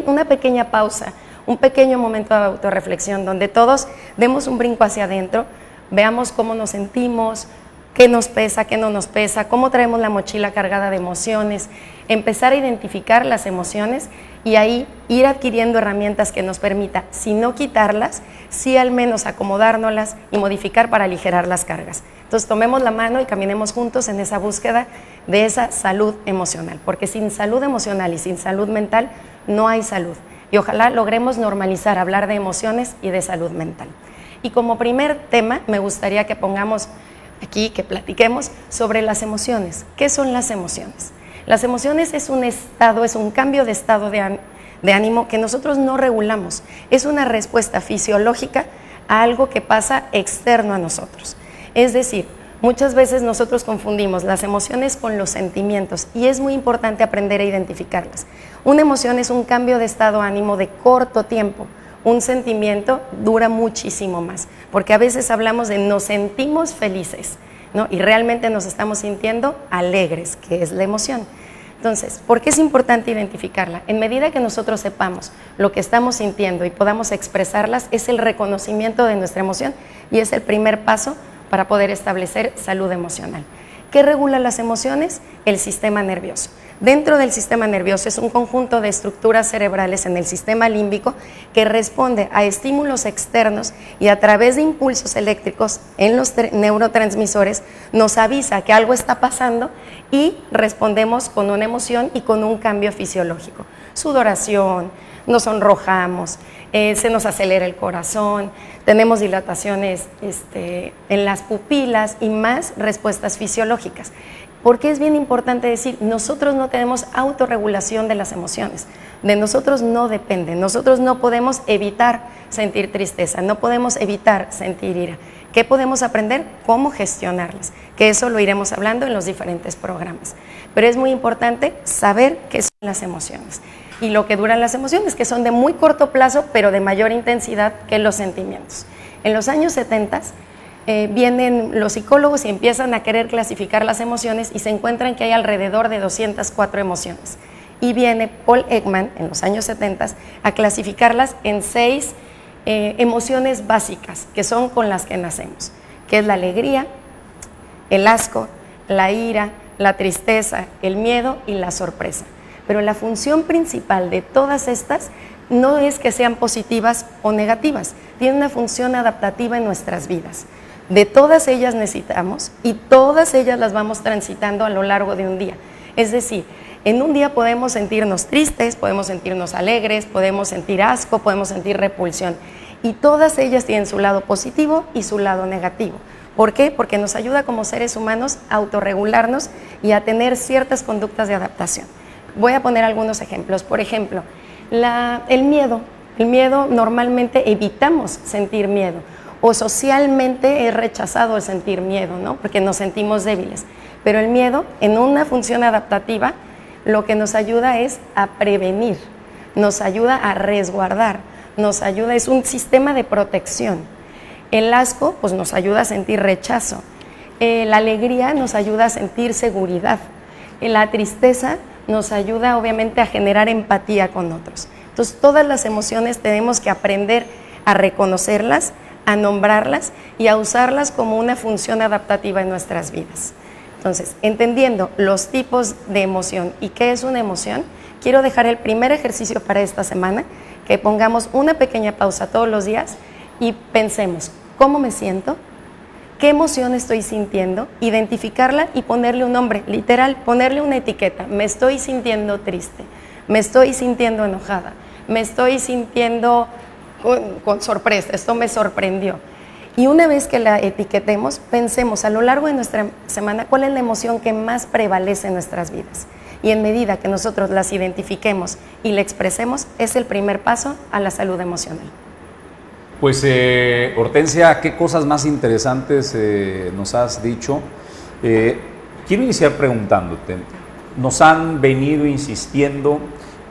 Speaker 7: una pequeña pausa, un pequeño momento de autorreflexión, donde todos demos un brinco hacia adentro, veamos cómo nos sentimos, qué nos pesa, qué no nos pesa, cómo traemos la mochila cargada de emociones, empezar a identificar las emociones y ahí ir adquiriendo herramientas que nos permita, si no quitarlas, sí al menos acomodárnoslas y modificar para aligerar las cargas. Entonces tomemos la mano y caminemos juntos en esa búsqueda de esa salud emocional, porque sin salud emocional y sin salud mental no hay salud. Y ojalá logremos normalizar hablar de emociones y de salud mental. Y como primer tema me gustaría que pongamos aquí, que platiquemos sobre las emociones. ¿Qué son las emociones? Las emociones es un estado, es un cambio de estado de ánimo que nosotros no regulamos. Es una respuesta fisiológica a algo que pasa externo a nosotros. Es decir, muchas veces nosotros confundimos las emociones con los sentimientos y es muy importante aprender a identificarlas. Una emoción es un cambio de estado de ánimo de corto tiempo. Un sentimiento dura muchísimo más, porque a veces hablamos de nos sentimos felices, ¿no? Y realmente nos estamos sintiendo alegres, que es la emoción. Entonces, ¿por qué es importante identificarla? En medida que nosotros sepamos lo que estamos sintiendo y podamos expresarlas, es el reconocimiento de nuestra emoción y es el primer paso para poder establecer salud emocional. ¿Qué regula las emociones? El sistema nervioso. Dentro del sistema nervioso es un conjunto de estructuras cerebrales en el sistema límbico que responde a estímulos externos y a través de impulsos eléctricos en los neurotransmisores nos avisa que algo está pasando y respondemos con una emoción y con un cambio fisiológico. Sudoración, nos sonrojamos, se nos acelera el corazón, tenemos dilataciones en las pupilas y más respuestas fisiológicas. Porque es bien importante decir, nosotros no tenemos autorregulación de las emociones, de nosotros no depende, nosotros no podemos evitar sentir tristeza, no podemos evitar sentir ira. ¿Qué podemos aprender? Cómo gestionarlas, que eso lo iremos hablando en los diferentes programas. Pero es muy importante saber qué son las emociones y lo que duran las emociones, que son de muy corto plazo, pero de mayor intensidad que los sentimientos. En los años 70 vienen los psicólogos y empiezan a querer clasificar las emociones y se encuentran que hay alrededor de 204 emociones. Y viene Paul Ekman en los años 70 a clasificarlas en 6 emociones básicas, que son con las que nacemos, que es la alegría, el asco, la ira, la tristeza, el miedo y la sorpresa. Pero la función principal de todas estas no es que sean positivas o negativas, tiene una función adaptativa en nuestras vidas. De todas ellas necesitamos y todas ellas las vamos transitando a lo largo de un día. Es decir, en un día podemos sentirnos tristes, podemos sentirnos alegres, podemos sentir asco, podemos sentir repulsión. Y todas ellas tienen su lado positivo y su lado negativo. ¿Por qué? Porque nos ayuda como seres humanos a autorregularnos y a tener ciertas conductas de adaptación. Voy a poner algunos ejemplos. Por ejemplo, el miedo. El miedo normalmente evitamos sentir miedo. O socialmente es rechazado el sentir miedo, ¿no? Porque nos sentimos débiles. Pero el miedo, en una función adaptativa, lo que nos ayuda es a prevenir, nos ayuda a resguardar, nos ayuda, es un sistema de protección. El asco, pues nos ayuda a sentir rechazo. La alegría nos ayuda a sentir seguridad. La tristeza nos ayuda, obviamente, a generar empatía con otros. Entonces, todas las emociones tenemos que aprender a reconocerlas, a nombrarlas y a usarlas como una función adaptativa en nuestras vidas. Entonces, entendiendo los tipos de emoción y qué es una emoción, quiero dejar el primer ejercicio para esta semana, que pongamos una pequeña pausa todos los días y pensemos, ¿cómo me siento? ¿Qué emoción estoy sintiendo? Identificarla y ponerle un nombre, literal, ponerle una etiqueta. Me estoy sintiendo triste, me estoy sintiendo enojada, me estoy sintiendo con sorpresa, esto me sorprendió. Y una vez que la etiquetemos, pensemos a lo largo de nuestra semana cuál es la emoción que más prevalece en nuestras vidas. Y en medida que nosotros las identifiquemos y la expresemos, es el primer paso a la salud emocional.
Speaker 3: Pues Hortensia, qué cosas más interesantes nos has dicho. Quiero iniciar preguntándote, nos han venido insistiendo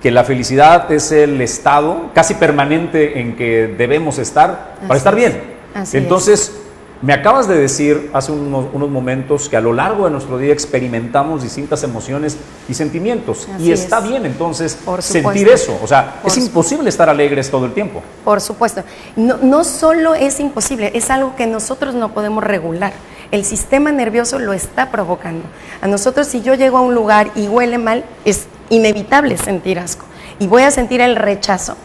Speaker 3: que la felicidad es el estado casi permanente en que debemos estar para estar bien. Entonces, me acabas de decir hace unos momentos que a lo largo de nuestro día experimentamos distintas emociones y sentimientos. Y está bien, entonces, sentir eso. O sea, es imposible estar alegres todo el tiempo.
Speaker 7: Por supuesto. No solo es imposible, es algo que nosotros no podemos regular. El sistema nervioso lo está provocando. A nosotros, si yo llego a un lugar y huele mal, es inevitable sentir asco. Y voy a sentir el rechazo.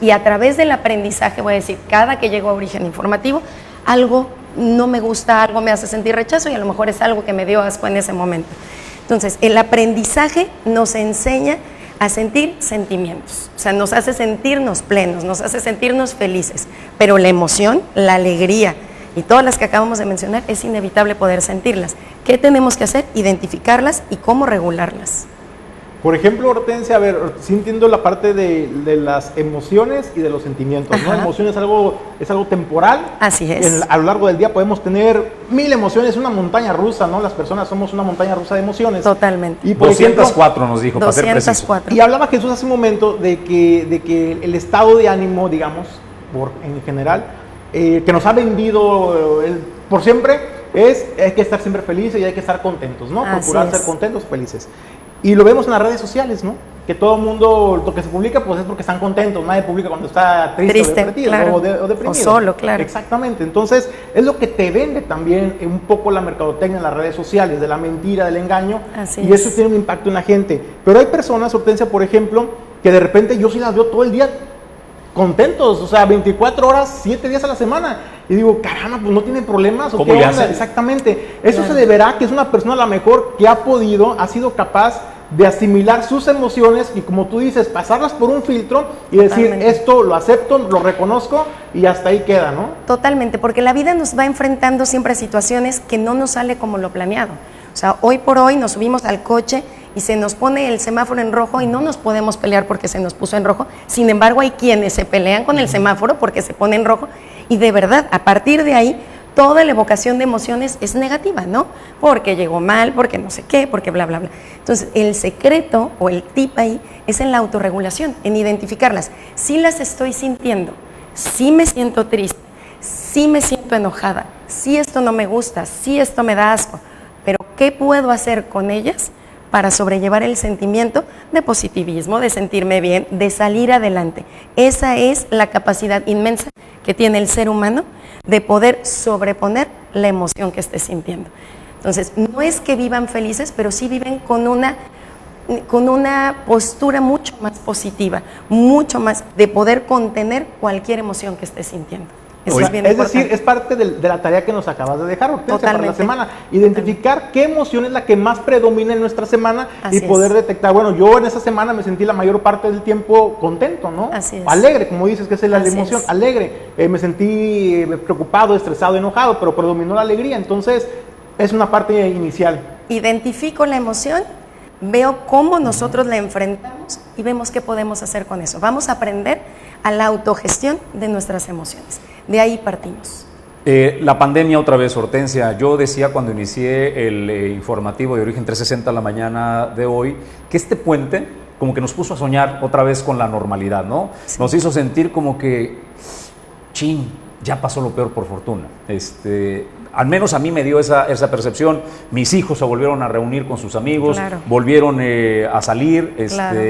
Speaker 7: Y a través del aprendizaje voy a decir, cada que llego a Origen Informativo, algo no me gusta algo, me hace sentir rechazo y a lo mejor es algo que me dio asco en ese momento. Entonces, el aprendizaje nos enseña a sentir sentimientos, o sea, nos hace sentirnos plenos, nos hace sentirnos felices, pero la emoción, la alegría y todas las que acabamos de mencionar, es inevitable poder sentirlas. ¿Qué tenemos que hacer? Identificarlas y cómo regularlas.
Speaker 4: Por ejemplo, Hortensia, a ver, sí entiendo la parte de las emociones y de los sentimientos, ¿no? Emoción es algo temporal.
Speaker 7: Así es.
Speaker 4: A lo largo del día podemos tener 1000 emociones, una montaña rusa, ¿no? Las personas somos una montaña rusa de emociones.
Speaker 7: Totalmente.
Speaker 4: Y por
Speaker 3: 204
Speaker 4: ejemplo,
Speaker 3: nos dijo, para ser preciso.
Speaker 7: 204.
Speaker 4: Y hablaba Jesús hace un momento de que el estado de ánimo, digamos, en general, que nos ha vendido por siempre, hay que estar siempre felices y hay que estar contentos, ¿no? Procurar ser contentos, felices. Y lo vemos en las redes sociales, ¿no? Que todo el mundo, lo que se publica, pues es porque están contentos. Nadie publica cuando está triste o deprimido,
Speaker 7: claro.
Speaker 4: o deprimido.
Speaker 7: O solo, claro.
Speaker 4: Exactamente. Entonces, es lo que te vende también un poco la mercadotecnia en las redes sociales, de la mentira, del engaño.
Speaker 7: Así
Speaker 4: y eso
Speaker 7: es.
Speaker 4: tiene un impacto en la gente. Pero hay personas, Hortensia, por ejemplo, que de repente yo sí las veo todo el día contentos, o sea, 24 horas, 7 días a la semana. Y digo, caramba, pues no tienen problemas. ¿O
Speaker 3: ¿Cómo
Speaker 4: qué
Speaker 3: le
Speaker 4: onda?
Speaker 3: hacen?
Speaker 4: Exactamente. Eso se deberá que es una persona a lo mejor que ha sido capaz de asimilar sus emociones y, como tú dices, pasarlas por un filtro y decir,
Speaker 7: Totalmente.
Speaker 4: esto lo acepto, lo reconozco y hasta ahí queda, ¿no?
Speaker 7: Totalmente, porque la vida nos va enfrentando siempre a situaciones que no nos sale como lo planeado. O sea, hoy por hoy nos subimos al coche y se nos pone el semáforo en rojo y no nos podemos pelear porque se nos puso en rojo. Sin embargo, hay quienes se pelean con el semáforo porque se pone en rojo y de verdad, a partir de ahí, toda la evocación de emociones es negativa, ¿no? Porque llegó mal, porque no sé qué, porque bla, bla, bla. Entonces, el secreto o el tip ahí es en la autorregulación, en identificarlas. Sí las estoy sintiendo, sí me siento triste, sí me siento enojada, sí esto no me gusta, sí esto me da asco, pero ¿qué puedo hacer con ellas para sobrellevar el sentimiento de positivismo, de sentirme bien, de salir adelante? Esa es la capacidad inmensa que tiene el ser humano de poder sobreponer la emoción que esté sintiendo. Entonces, no es que vivan felices, pero sí viven con una postura mucho más positiva, mucho más de poder contener cualquier emoción que esté sintiendo. Eso es bien importante.
Speaker 4: decir, es parte de la tarea que nos acabas de dejar, Hortensia, para la
Speaker 7: Totalmente.
Speaker 4: semana. Identificar qué emoción es la que más predomina en nuestra semana
Speaker 7: Así
Speaker 4: y poder
Speaker 7: es.
Speaker 4: detectar, bueno, yo en esa semana me sentí la mayor parte del tiempo contento, ¿no?
Speaker 7: Así es.
Speaker 4: Alegre, como dices, que es la
Speaker 7: Así
Speaker 4: emoción,
Speaker 7: es.
Speaker 4: alegre. Me sentí preocupado, estresado, enojado, pero predominó la alegría. Entonces, es una parte inicial.
Speaker 7: Identifico la emoción, veo cómo nosotros la enfrentamos y vemos qué podemos hacer con eso. Vamos a aprender a la autogestión de nuestras emociones. De ahí partimos.
Speaker 3: La pandemia otra vez, Hortensia. Yo decía cuando inicié el informativo de Origen 360 la mañana de hoy, que este puente como que nos puso a soñar otra vez con la normalidad, ¿no? Sí. Nos hizo sentir como que, chin, ya pasó lo peor por fortuna. Al menos a mí me dio esa percepción. Mis hijos se volvieron a reunir con sus amigos,
Speaker 7: Claro.
Speaker 3: volvieron a salir,
Speaker 7: Claro.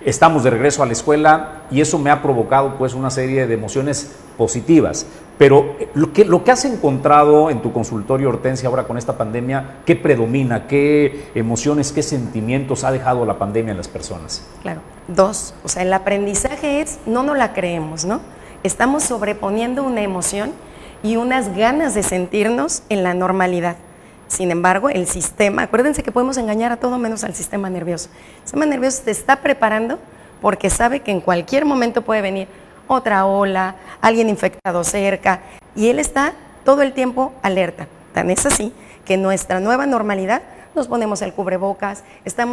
Speaker 3: Estamos de regreso a la escuela y eso me ha provocado pues una serie de emociones positivas. Pero lo que has encontrado en tu consultorio, Hortensia, ahora con esta pandemia, ¿qué predomina? ¿Qué emociones, qué sentimientos ha dejado la pandemia en las personas?
Speaker 7: Claro. 2, o sea, el aprendizaje es, no nos la creemos, ¿no? Estamos sobreponiendo una emoción y unas ganas de sentirnos en la normalidad. Sin embargo, el sistema, acuérdense que podemos engañar a todo menos al sistema nervioso. El sistema nervioso se está preparando porque sabe que en cualquier momento puede venir otra ola, alguien infectado cerca, y él está todo el tiempo alerta. Tan es así que en nuestra nueva normalidad nos ponemos el cubrebocas,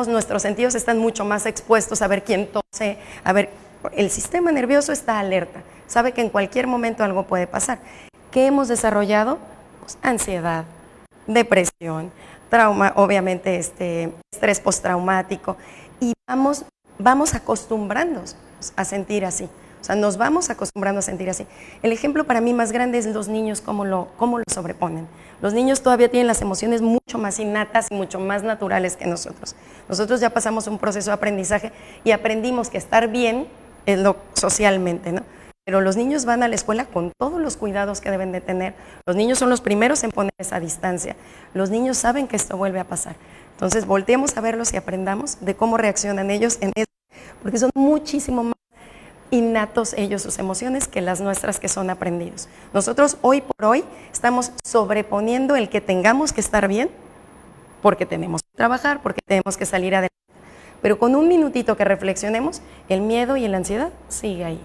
Speaker 7: nuestros sentidos están mucho más expuestos a ver quién tose, a ver, el sistema nervioso está alerta, sabe que en cualquier momento algo puede pasar. ¿Qué hemos desarrollado? Pues ansiedad, depresión, trauma, obviamente estrés postraumático, y vamos acostumbrándonos a sentir así. O sea, nos vamos acostumbrando a sentir así. El ejemplo para mí más grande es los niños, cómo lo sobreponen. Los niños todavía tienen las emociones mucho más innatas y mucho más naturales que nosotros. Nosotros ya pasamos un proceso de aprendizaje y aprendimos que estar bien es lo socialmente, ¿no? Pero los niños van a la escuela con todos los cuidados que deben de tener. Los niños son los primeros en poner esa distancia. Los niños saben que esto vuelve a pasar. Entonces, volteemos a verlos y aprendamos de cómo reaccionan ellos en eso, porque son muchísimo más innatos ellos sus emociones que las nuestras que son aprendidos. Nosotros hoy por hoy estamos sobreponiendo el que tengamos que estar bien porque tenemos que trabajar, porque tenemos que salir adelante. Pero con un minutito que reflexionemos, el miedo y la ansiedad sigue ahí.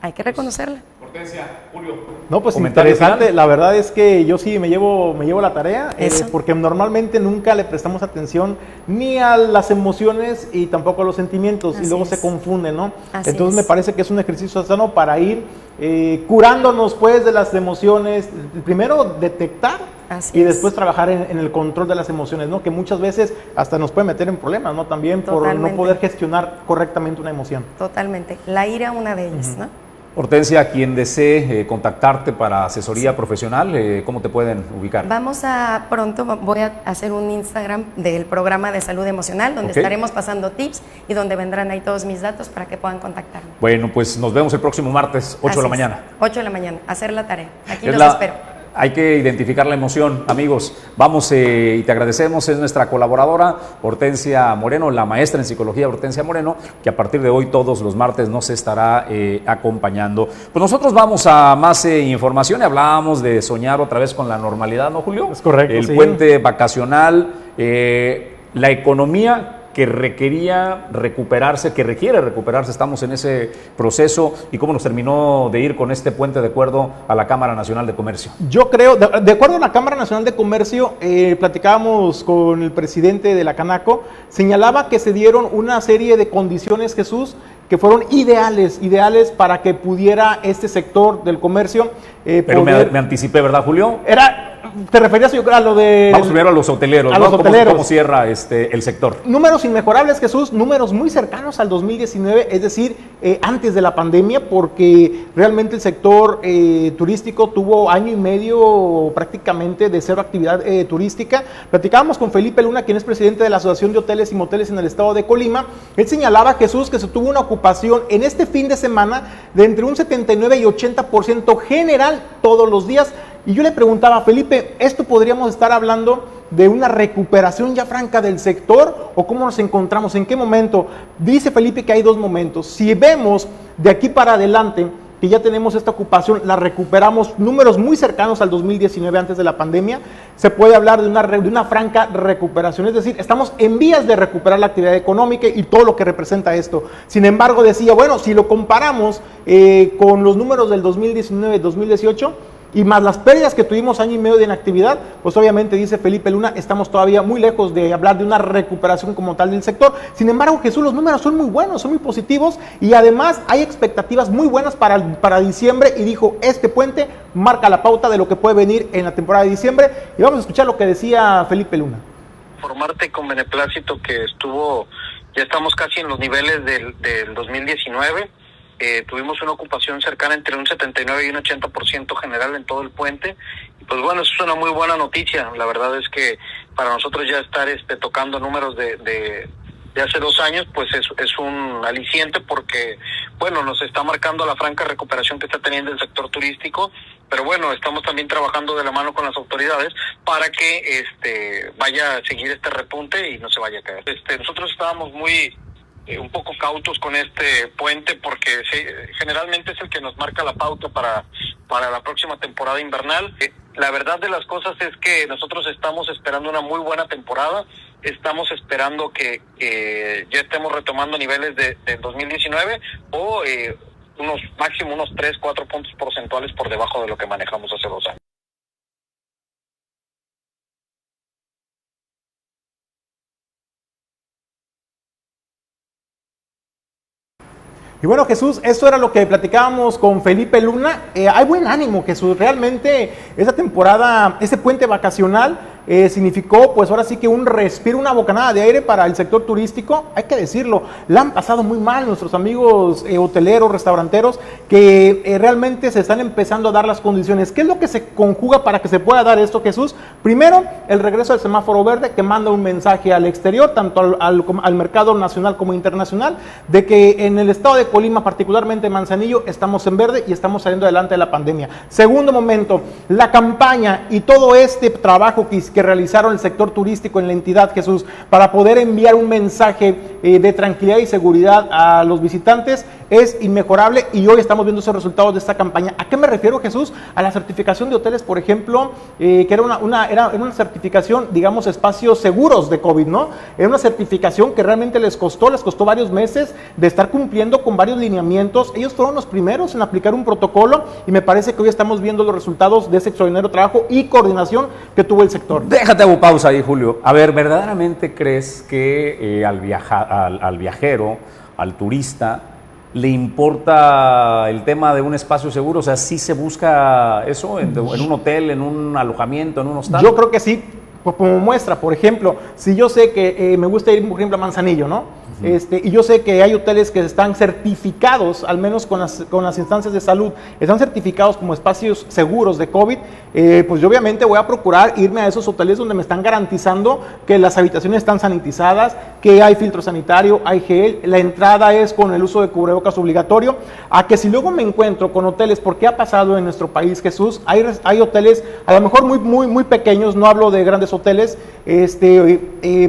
Speaker 7: Hay que reconocerla.
Speaker 3: Hortensia, Julio.
Speaker 4: No, pues
Speaker 3: ¿Comentario
Speaker 4: interesante.
Speaker 3: final?
Speaker 4: La verdad es que yo sí me llevo la tarea,
Speaker 7: Eso.
Speaker 4: porque normalmente nunca le prestamos atención ni a las emociones y tampoco a los sentimientos,
Speaker 7: Así
Speaker 4: y luego
Speaker 7: es.
Speaker 4: se confunden, ¿no?
Speaker 7: Así
Speaker 4: Entonces
Speaker 7: es.
Speaker 4: me parece que es un ejercicio sano para ir curándonos pues de las emociones. Primero detectar
Speaker 7: Así
Speaker 4: y
Speaker 7: es.
Speaker 4: después trabajar en el control de las emociones, ¿no? Que muchas veces hasta nos puede meter en problemas, ¿no? También por
Speaker 7: Totalmente.
Speaker 4: no poder gestionar correctamente una emoción.
Speaker 7: Totalmente. La ira, una de ellas, ¿no?
Speaker 3: Hortensia, quien desee contactarte para asesoría profesional, ¿cómo te pueden ubicar?
Speaker 7: Voy a hacer un Instagram del programa de salud emocional donde
Speaker 3: Ok.
Speaker 7: estaremos pasando tips y donde vendrán ahí todos mis datos para que puedan contactarme.
Speaker 3: Bueno, pues nos vemos el próximo martes, 8 de la
Speaker 7: Así es.
Speaker 3: mañana.
Speaker 7: 8 de la mañana, hacer la tarea. Aquí
Speaker 3: Es
Speaker 7: los
Speaker 3: la-
Speaker 7: espero.
Speaker 3: Hay que identificar la emoción, amigos. Vamos y te agradecemos. Es nuestra colaboradora Hortensia Moreno, la maestra en psicología Hortensia Moreno, que a partir de hoy todos los martes nos estará acompañando. Pues nosotros vamos a más información y hablábamos de soñar otra vez con la normalidad, ¿no, Julio?
Speaker 4: Es correcto,
Speaker 3: El
Speaker 4: sí.
Speaker 3: puente vacacional, la economía que requiere recuperarse, estamos en ese proceso, y cómo nos terminó de ir con este puente de acuerdo a la Cámara Nacional de Comercio.
Speaker 4: Yo creo, de acuerdo a la Cámara Nacional de Comercio, platicábamos con el presidente de la Canaco, señalaba que se dieron una serie de condiciones, Jesús, que fueron ideales para que pudiera este sector del comercio
Speaker 3: Pero me anticipé, ¿verdad, Julio?
Speaker 4: ¿Te referías yo creo a lo de...
Speaker 3: Vamos primero a los hoteleros,
Speaker 4: a
Speaker 3: ¿no?
Speaker 4: los hoteleros.
Speaker 3: ¿Cómo cierra el sector?
Speaker 4: Números inmejorables, Jesús, números muy cercanos al 2019, es decir, antes de la pandemia, porque realmente el sector turístico tuvo año y medio prácticamente de cero actividad turística. Platicábamos con Felipe Luna, quien es presidente de la Asociación de Hoteles y Moteles en el estado de Colima. Él señalaba, Jesús, que se tuvo una ocupación en este fin de semana de entre un 79 y 80% general todos los días. Y yo le preguntaba, Felipe, ¿esto podríamos estar hablando de una recuperación ya franca del sector o cómo nos encontramos? ¿En qué momento? Dice Felipe que hay dos momentos. Si vemos de aquí para adelante que ya tenemos esta ocupación, la recuperamos, números muy cercanos al 2019 antes de la pandemia, se puede hablar de una franca recuperación. Es decir, estamos en vías de recuperar la actividad económica y todo lo que representa esto. Sin embargo, decía, bueno, si lo comparamos con los números del 2019-2018, y más las pérdidas que tuvimos año y medio de inactividad, pues obviamente, dice Felipe Luna, estamos todavía muy lejos de hablar de una recuperación como tal del sector. Sin embargo, Jesús, los números son muy buenos, son muy positivos, y además hay expectativas muy buenas para diciembre, y dijo, este puente marca la pauta de lo que puede venir en la temporada de diciembre. Y vamos a escuchar lo que decía Felipe Luna.
Speaker 8: Informarte con beneplácito que ya estamos casi en los niveles del 2019. Tuvimos una ocupación cercana entre un 79 y un 80% general en todo el puente, y pues bueno, eso es una muy buena noticia. La verdad es que para nosotros ya estar tocando números de hace 2 años, pues es un aliciente, porque bueno, nos está marcando la franca recuperación que está teniendo el sector turístico, pero bueno, estamos también trabajando de la mano con las autoridades para que vaya a seguir este repunte y no se vaya a caer. Nosotros estábamos un poco cautos con este puente, porque generalmente es el que nos marca la pauta para la próxima temporada invernal. La verdad de las cosas es que nosotros estamos esperando una muy buena temporada. Estamos esperando que ya estemos retomando niveles de 2019 o máximo unos 3-4 puntos porcentuales por debajo de lo que manejamos hace 2 años.
Speaker 4: Y bueno, Jesús, esto era lo que platicábamos con Felipe Luna. Hay buen ánimo, Jesús. Realmente esa temporada, ese puente vacacional significó, pues ahora sí que un respiro, una bocanada de aire para el sector turístico. Hay que decirlo, la han pasado muy mal nuestros amigos hoteleros, restauranteros, que realmente se están empezando a dar las condiciones. ¿Qué es lo que se conjuga para que se pueda dar esto, Jesús? Primero, el regreso del semáforo verde, que manda un mensaje al exterior, tanto al mercado nacional como internacional, de que en el estado de Colima, particularmente en Manzanillo, estamos en verde y estamos saliendo adelante de la pandemia. Segundo momento, la campaña y todo este trabajo que realizaron el sector turístico en la entidad, Jesús, para poder enviar un mensaje de tranquilidad y seguridad a los visitantes. es inmejorable y hoy estamos viendo esos resultados de esta campaña. ¿A qué me refiero, Jesús? A la certificación de hoteles, por ejemplo, que era una certificación, digamos, espacios seguros de COVID, ¿no? Era una certificación que realmente les costó varios meses de estar cumpliendo con varios lineamientos. Ellos fueron los primeros en aplicar un protocolo y me parece que hoy estamos viendo los resultados de ese extraordinario trabajo y coordinación que tuvo el sector.
Speaker 3: Déjate hago pausa ahí, Julio. A ver, ¿verdaderamente crees que al viajero, al turista, le importa el tema de un espacio seguro? O sea, ¿sí se busca eso en un hotel, en un alojamiento, en un hostal?
Speaker 4: Yo creo que sí. Como muestra, por ejemplo, si yo sé que me gusta ir, por ejemplo, a Manzanillo, ¿no? Y yo sé que hay hoteles que están certificados, al menos con las instancias de salud, están certificados como espacios seguros de COVID, pues yo obviamente voy a procurar irme a esos hoteles donde me están garantizando que las habitaciones están sanitizadas, que hay filtro sanitario, hay gel, la entrada es con el uso de cubrebocas obligatorio, a que si luego me encuentro con hoteles, porque ha pasado en nuestro país, Jesús, hay hoteles a lo mejor muy pequeños, no hablo de grandes hoteles,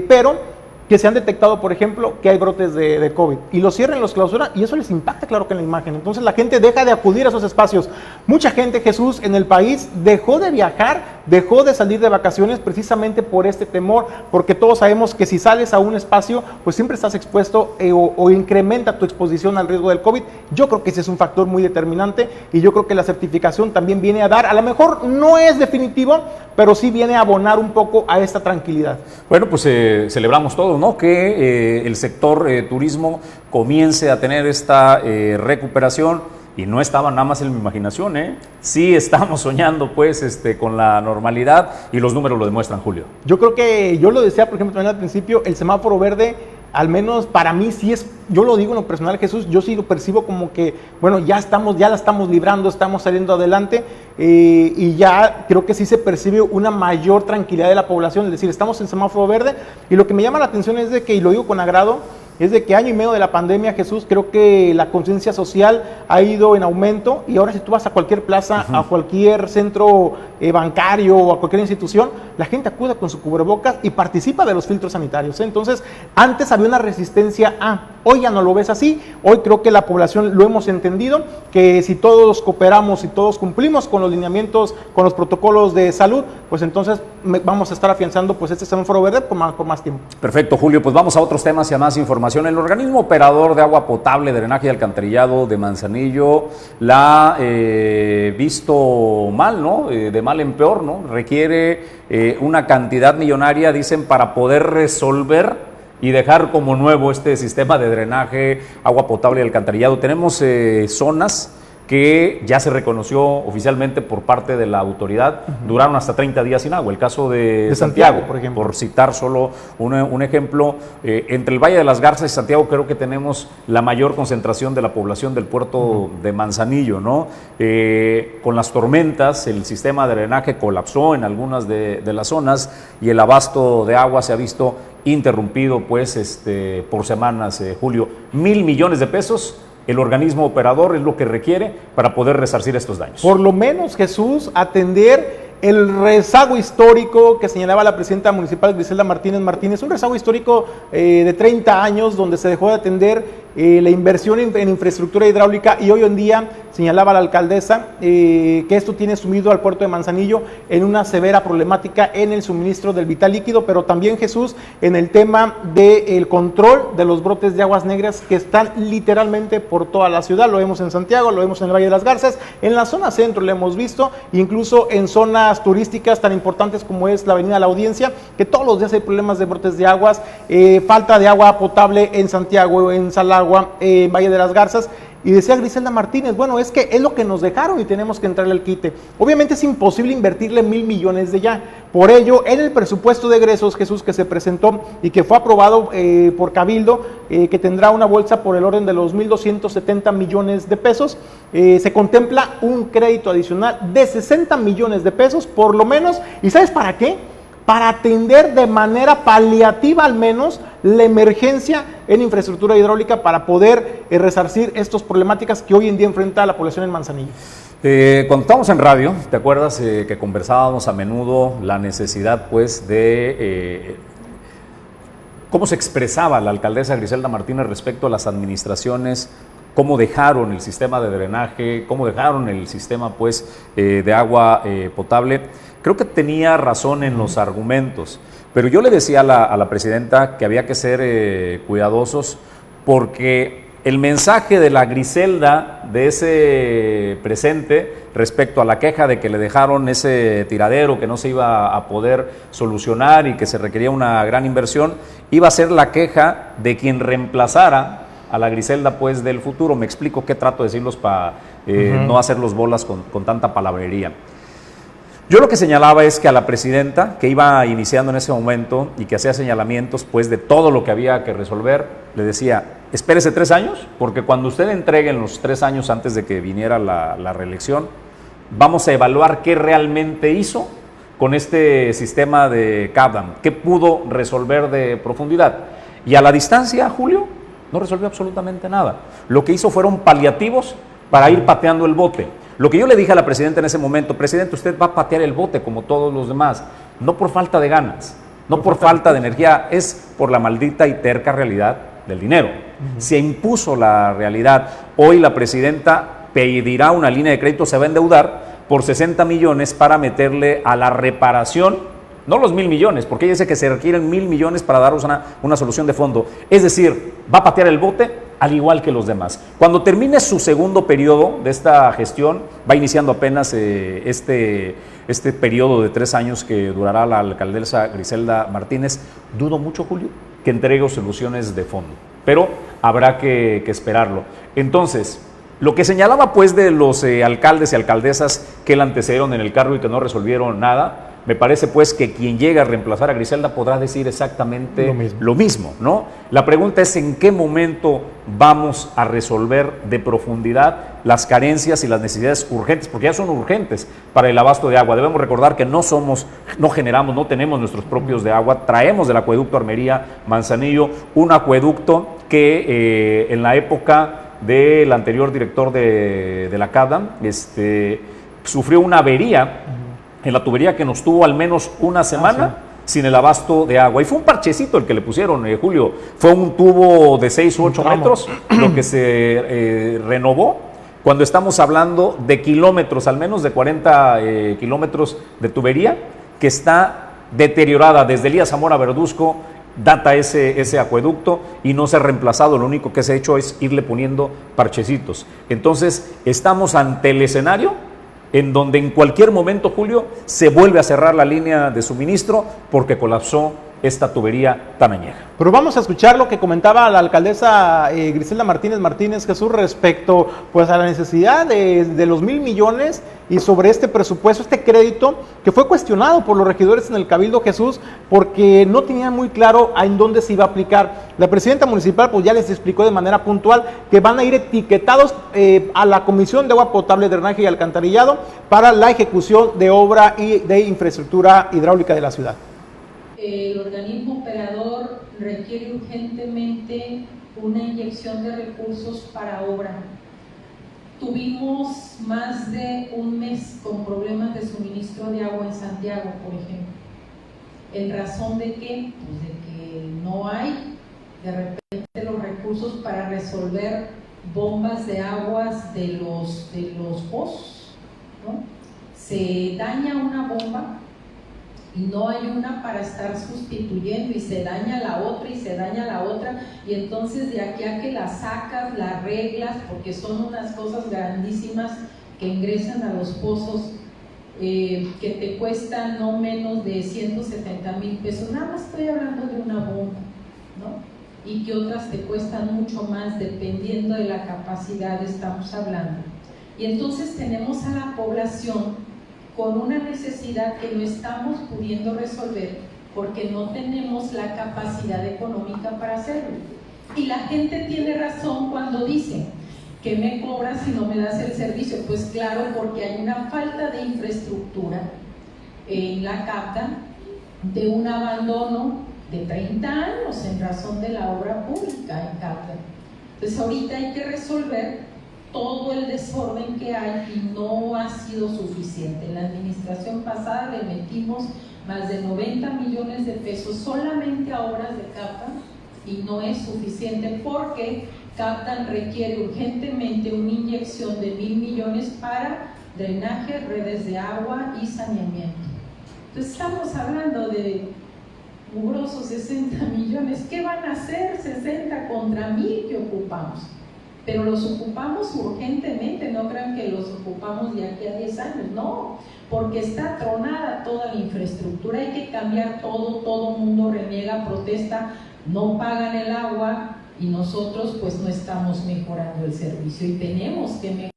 Speaker 4: pero que se han detectado, por ejemplo, que hay brotes de COVID y los cierran, los clausuran y eso les impacta, claro que en la imagen. Entonces la gente deja de acudir a esos espacios. Mucha gente, Jesús, en el país dejó de viajar, dejó de salir de vacaciones precisamente por este temor, porque todos sabemos que si sales a un espacio, pues siempre estás expuesto o incrementa tu exposición al riesgo del COVID. Yo creo que ese es un factor muy determinante y yo creo que la certificación también viene a dar, a lo mejor no es definitivo, pero sí viene a abonar un poco a esta tranquilidad.
Speaker 3: Bueno, pues celebramos todo, ¿no? Que el sector turismo comience a tener esta recuperación y no estaba nada más en mi imaginación, ¿eh? Sí estamos soñando pues con la normalidad y los números lo demuestran, Julio.
Speaker 4: Yo creo que, yo lo decía, por ejemplo, también al principio, el semáforo verde, al menos para mí sí es, yo lo digo en lo personal, Jesús, yo sí lo percibo como que, bueno, ya la estamos librando, estamos saliendo adelante y ya creo que sí se percibe una mayor tranquilidad de la población, es decir, estamos en semáforo verde y lo que me llama la atención es de que, y lo digo con agrado, es de que año y medio de la pandemia, Jesús, creo que la conciencia social ha ido en aumento y ahora si tú vas a cualquier plaza, a cualquier centro bancario o a cualquier institución, la gente acude con su cubrebocas y participa de los filtros sanitarios. Entonces, antes había una resistencia hoy ya no lo ves así, hoy creo que la población lo hemos entendido, que si todos cooperamos y todos cumplimos con los lineamientos, con los protocolos de salud, pues entonces vamos a estar afianzando pues este semáforo verde por más tiempo.
Speaker 3: Perfecto, Julio, pues vamos a otros temas y a más información. El organismo operador de agua potable, drenaje y alcantarillado de Manzanillo la ha visto mal, ¿no? De mal en peor, ¿no? Requiere una cantidad millonaria, dicen, para poder resolver y dejar como nuevo este sistema de drenaje, agua potable y alcantarillado. Tenemos zonas que ya se reconoció oficialmente por parte de la autoridad, duraron hasta 30 días sin agua. El caso de Santiago,
Speaker 4: por ejemplo.
Speaker 3: Por citar solo un ejemplo, entre el Valle de las Garzas y Santiago creo que tenemos la mayor concentración de la población del puerto de Manzanillo, ¿no? Con las tormentas, el sistema de drenaje colapsó en algunas de las zonas y el abasto de agua se ha visto interrumpido pues por semanas, Julio. 1,000 millones de pesos el organismo operador es lo que requiere para poder resarcir estos daños.
Speaker 4: Por lo menos, Jesús, atender el rezago histórico que señalaba la presidenta municipal Griselda Martínez, un rezago histórico de 30 años donde se dejó de atender la inversión en infraestructura hidráulica y hoy en día señalaba la alcaldesa que esto tiene sumido al puerto de Manzanillo en una severa problemática en el suministro del vital líquido, pero también, Jesús, en el tema del control de los brotes de aguas negras que están literalmente por toda la ciudad. Lo vemos en Santiago, lo vemos en el Valle de las Garzas, en la zona centro lo hemos visto, incluso en zonas turísticas tan importantes como es la Avenida La Audiencia, que todos los días hay problemas de brotes de aguas, falta de agua potable en Santiago, en Salagua, en Valle de las Garzas. Y decía Griselda Martínez, bueno, es que es lo que nos dejaron y tenemos que entrarle al quite. Obviamente es imposible invertirle 1,000 millones de ya. Por ello, en el presupuesto de egresos, Jesús, que se presentó y que fue aprobado por Cabildo, que tendrá una bolsa por el orden de los 1,270 millones de pesos, se contempla un crédito adicional de 60 millones de pesos, por lo menos. ¿Y sabes para qué? Para atender de manera paliativa al menos la emergencia en infraestructura hidráulica para poder resarcir estas problemáticas que hoy en día enfrenta la población en Manzanillo.
Speaker 3: Cuando estábamos en radio, ¿te acuerdas que conversábamos a menudo la necesidad pues de cómo se expresaba la alcaldesa Griselda Martínez respecto a las administraciones cómo dejaron el sistema de drenaje, cómo dejaron el sistema pues, de agua potable. Creo que tenía razón en los argumentos, pero yo le decía a la presidenta que había que ser cuidadosos porque el mensaje de la Griselda de ese presente respecto a la queja de que le dejaron ese tiradero que no se iba a poder solucionar y que se requería una gran inversión, iba a ser la queja de quien reemplazara a la Griselda pues del futuro. Me explico qué trato de decirlos para no hacerlos bolas con tanta palabrería. Yo lo que señalaba es que a la presidenta, que iba iniciando en ese momento y que hacía señalamientos pues de todo lo que había que resolver, le decía, espérese 3 años, porque cuando usted entregue en los 3 años antes de que viniera la reelección, vamos a evaluar qué realmente hizo con este sistema de CAPDAM, qué pudo resolver de profundidad. Y a la distancia, Julio, no resolvió absolutamente nada. Lo que hizo fueron paliativos para ir pateando el bote. Lo que yo le dije a la presidenta en ese momento, presidente, usted va a patear el bote como todos los demás, no por falta de ganas, no por falta de energía, es por la maldita y terca realidad del dinero. Se impuso la realidad. Hoy la presidenta pedirá una línea de crédito, se va a endeudar por 60 millones para meterle a la reparación, no los 1,000 millones, porque ella dice que se requieren 1,000 millones para daros una solución de fondo. Es decir, va a patear el bote al igual que los demás. Cuando termine su segundo periodo de esta gestión, va iniciando apenas este periodo de 3 años que durará la alcaldesa Griselda Martínez, dudo mucho, Julio, que entregue soluciones de fondo, pero habrá que esperarlo. Entonces, lo que señalaba pues de los alcaldes y alcaldesas que la antecedieron en el cargo y que no resolvieron nada, me parece pues que quien llega a reemplazar a Griselda podrá decir exactamente lo mismo, ¿no? La pregunta es en qué momento vamos a resolver de profundidad las carencias y las necesidades urgentes, porque ya son urgentes para el abasto de agua. Debemos recordar que no tenemos nuestros propios de agua, traemos del acueducto Armería Manzanillo, un acueducto que en la época del anterior director de la CADAM sufrió una avería en la tubería que nos tuvo al menos una semana sin el abasto de agua. Y fue un parchecito el que le pusieron, Julio. Fue un tubo de 6 u 8 metros lo que se renovó. Cuando estamos hablando de kilómetros, al menos de 40 kilómetros de tubería, que está deteriorada desde Elías Zamora Verduzco, data ese acueducto y no se ha reemplazado. Lo único que se ha hecho es irle poniendo parchecitos. Entonces, estamos ante el escenario en donde en cualquier momento, Julio, se vuelve a cerrar la línea de suministro porque colapsó esta tubería tan añeja.
Speaker 4: Pero vamos a escuchar lo que comentaba la alcaldesa Griselda Martínez, Jesús, respecto pues a la necesidad de los 1,000 millones y sobre este presupuesto, este crédito que fue cuestionado por los regidores en el Cabildo, Jesús, porque no tenían muy claro en dónde se iba a aplicar. La presidenta municipal pues ya les explicó de manera puntual que van a ir etiquetados a la Comisión de Agua Potable, Drenaje y Alcantarillado para la ejecución de obra y de infraestructura hidráulica de la ciudad.
Speaker 9: El organismo operador requiere urgentemente una inyección de recursos para obra. Tuvimos más de un mes con problemas de suministro de agua en Santiago, por ejemplo. ¿En razón de qué? Pues de que no hay de repente los recursos para resolver bombas de aguas de los pozos, ¿no? Se daña una bomba y no hay una para estar sustituyendo y se daña la otra y se daña la otra y entonces de aquí a que las sacas, las reglas, porque son unas cosas grandísimas que ingresan a los pozos que te cuestan no menos de 170,000 pesos, nada más estoy hablando de una bomba, ¿no? Y que otras te cuestan mucho más dependiendo de la capacidad estamos hablando. Y entonces tenemos a la población con una necesidad que no estamos pudiendo resolver porque no tenemos la capacidad económica para hacerlo. Y la gente tiene razón cuando dice, ¿qué me cobras si no me das el servicio? Pues claro, porque hay una falta de infraestructura en la CAPTA, de un abandono de 30 años en razón de la obra pública en CAPTA. Entonces ahorita hay que resolver todo el desorden que hay y no ha sido suficiente. En la administración pasada le metimos más de 90 millones de pesos solamente a obras de CAPTA y no es suficiente porque Captan requiere urgentemente una inyección de 1.000 millones para drenaje, redes de agua y saneamiento. Entonces estamos hablando de mugrosos 60 millones. ¿Qué van a hacer 60 contra 1.000 que ocupamos? Pero los ocupamos urgentemente, no crean que los ocupamos de aquí a 10 años, no, porque está tronada toda la infraestructura, hay que cambiar todo el mundo reniega, protesta, no pagan el agua y nosotros pues no estamos mejorando el servicio y tenemos que mejorar.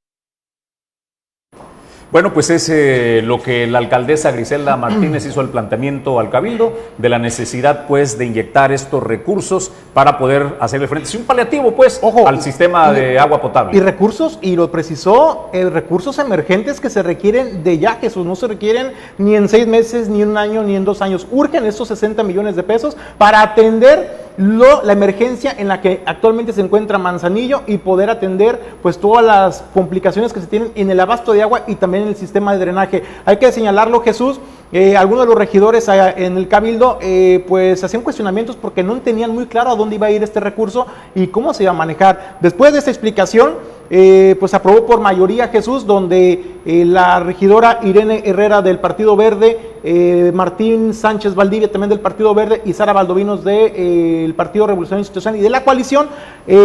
Speaker 3: Bueno, pues es lo que la alcaldesa Griselda Martínez hizo el planteamiento al Cabildo de la necesidad pues de inyectar estos recursos para poder hacerle frente. Es un paliativo pues al sistema de agua potable.
Speaker 4: Y recursos, y lo precisó, recursos emergentes que se requieren de ya, Jesús, no se requieren ni en 6 meses, ni en 1 año, ni en 2 años. Urgen estos 60 millones de pesos para atender la emergencia en la que actualmente se encuentra Manzanillo y poder atender pues todas las complicaciones que se tienen en el abasto de agua y también en el sistema de drenaje. Hay que señalarlo, Jesús, algunos de los regidores en el Cabildo pues hacían cuestionamientos porque no tenían muy claro a dónde iba a ir este recurso y cómo se iba a manejar. Después de esta explicación, pues aprobó por mayoría, Jesús, donde la regidora Irene Herrera del Partido Verde, Martín Sánchez Valdivia también del Partido Verde y Sara Valdovinos del Partido Revolución Institucional y de la coalición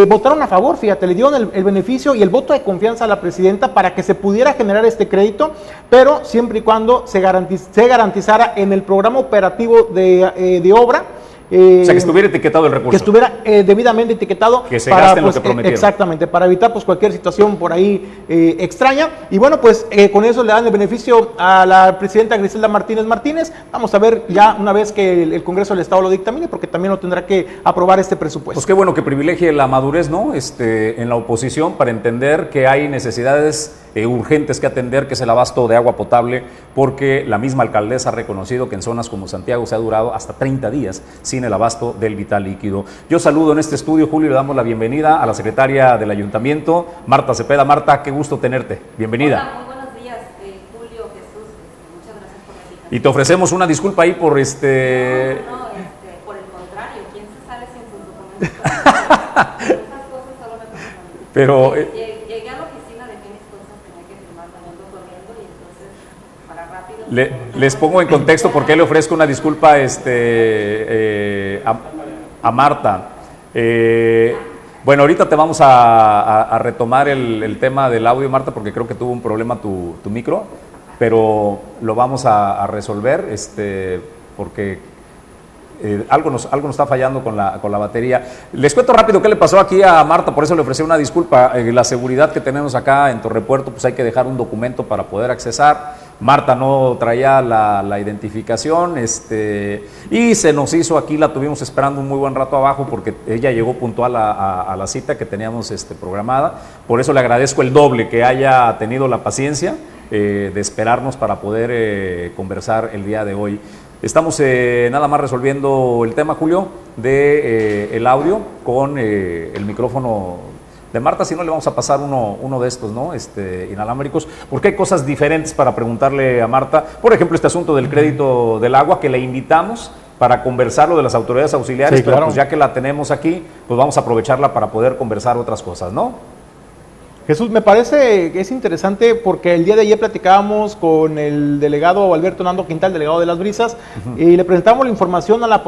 Speaker 4: votaron a favor, fíjate, le dieron el beneficio y el voto de confianza a la presidenta para que se pudiera generar este crédito, pero siempre y cuando se garantizara en el programa operativo de obra.
Speaker 3: O sea, que estuviera etiquetado el recurso.
Speaker 4: Que estuviera debidamente etiquetado.
Speaker 3: Que se gaste en
Speaker 4: pues,
Speaker 3: lo que prometieron.
Speaker 4: Exactamente, para evitar pues cualquier situación por ahí extraña. Y bueno, pues con eso le dan el beneficio a la presidenta Griselda Martínez. Vamos a ver ya una vez que el Congreso del Estado lo dictamine, porque también lo tendrá que aprobar este presupuesto.
Speaker 3: Pues qué bueno que privilegie la madurez, ¿no? En la oposición para entender que hay necesidades urgentes que atender, que es el abasto de agua potable, porque la misma alcaldesa ha reconocido que en zonas como Santiago se ha durado hasta 30 días sin el abasto del vital líquido. Yo saludo en este estudio, Julio, y le damos la bienvenida a la secretaria del Ayuntamiento, Marta Cepeda. Marta, qué gusto tenerte. Bienvenida.
Speaker 10: Hola, muy buenos días, Julio, Jesús, muchas gracias por la invitación.
Speaker 3: Y te ofrecemos una disculpa ahí por
Speaker 10: No, por el contrario, ¿quién se sale sin sus documentos? Esas cosas solo me pasan a mí.
Speaker 3: Pero
Speaker 10: llegué a la oficina, dejé mis cosas, tenía que firmar, vengo corriendo y entonces, para rápido.
Speaker 3: les pongo en contexto por qué le ofrezco una disculpa a Marta. Bueno, ahorita te vamos a retomar el tema del audio, Marta, porque creo que tuvo un problema tu micro, pero lo vamos a resolver, porque algo nos está fallando con la batería. Les cuento rápido qué le pasó aquí a Marta, por eso le ofrecí una disculpa. La seguridad que tenemos acá en Torrepuerto, pues hay que dejar un documento para poder accesar. Marta no traía la identificación, y se nos hizo aquí, la tuvimos esperando un muy buen rato abajo porque ella llegó puntual a la cita que teníamos programada. Por eso le agradezco el doble que haya tenido la paciencia de esperarnos para poder conversar el día de hoy. Estamos nada más resolviendo el tema, Julio, de el audio con el micrófono de Marta. Si no, le vamos a pasar uno de estos, ¿no? Inalámbricos, porque hay cosas diferentes para preguntarle a Marta. Por ejemplo, este asunto del crédito del agua, que le invitamos para conversar lo de las autoridades auxiliares, sí, claro. Pero pues ya que la tenemos aquí, pues vamos a aprovecharla para poder conversar otras cosas, ¿no?
Speaker 4: Jesús, me parece que es interesante porque el día de ayer platicábamos con el delegado Alberto Nando Quintal, delegado de Las Brisas, y le presentamos la información a la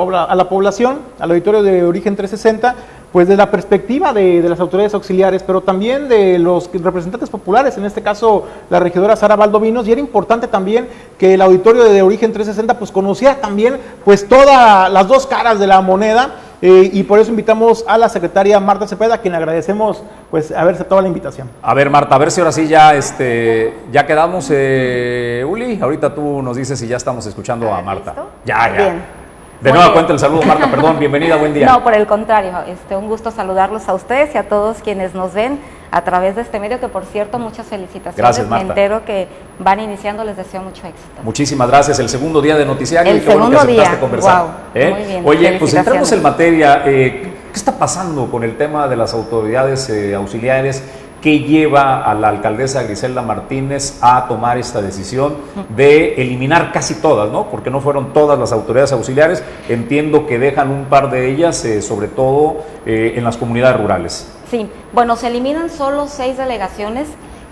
Speaker 4: población, al auditorio de Origen 360, pues de la perspectiva de las autoridades auxiliares, pero también de los representantes populares, en este caso la regidora Sara Valdovinos, y era importante también que el auditorio de Origen 360 pues conociera también pues todas las dos caras de la moneda. Y por eso invitamos a la secretaria Marta Cepeda, a quien agradecemos pues haber aceptado la invitación.
Speaker 3: A ver, Marta, a ver si ahora sí ya quedamos, Uli, ahorita tú nos dices si ya estamos escuchando a Marta.
Speaker 10: ¿Listo?
Speaker 3: Ya.
Speaker 10: Bien.
Speaker 3: De nueva cuenta el saludo, Marta, perdón, bienvenida, buen día.
Speaker 10: No, por el contrario, un gusto saludarlos a ustedes y a todos quienes nos ven a través de este medio, que por cierto, muchas felicitaciones.
Speaker 3: Gracias, Marta.
Speaker 10: Me entero que van iniciando, les deseo mucho éxito.
Speaker 3: Muchísimas gracias, el segundo día de noticiario.
Speaker 10: El segundo día,
Speaker 3: conversar.
Speaker 10: Wow, muy bien.
Speaker 3: Oye, pues entramos en materia, ¿qué está pasando con el tema de las autoridades auxiliares? ¿Qué lleva a la alcaldesa Griselda Martínez a tomar esta decisión de eliminar casi todas, ¿no? Porque no fueron todas las autoridades auxiliares, entiendo que dejan un par de ellas, sobre todo en las comunidades rurales.
Speaker 10: Sí, bueno, se eliminan solo 6 delegaciones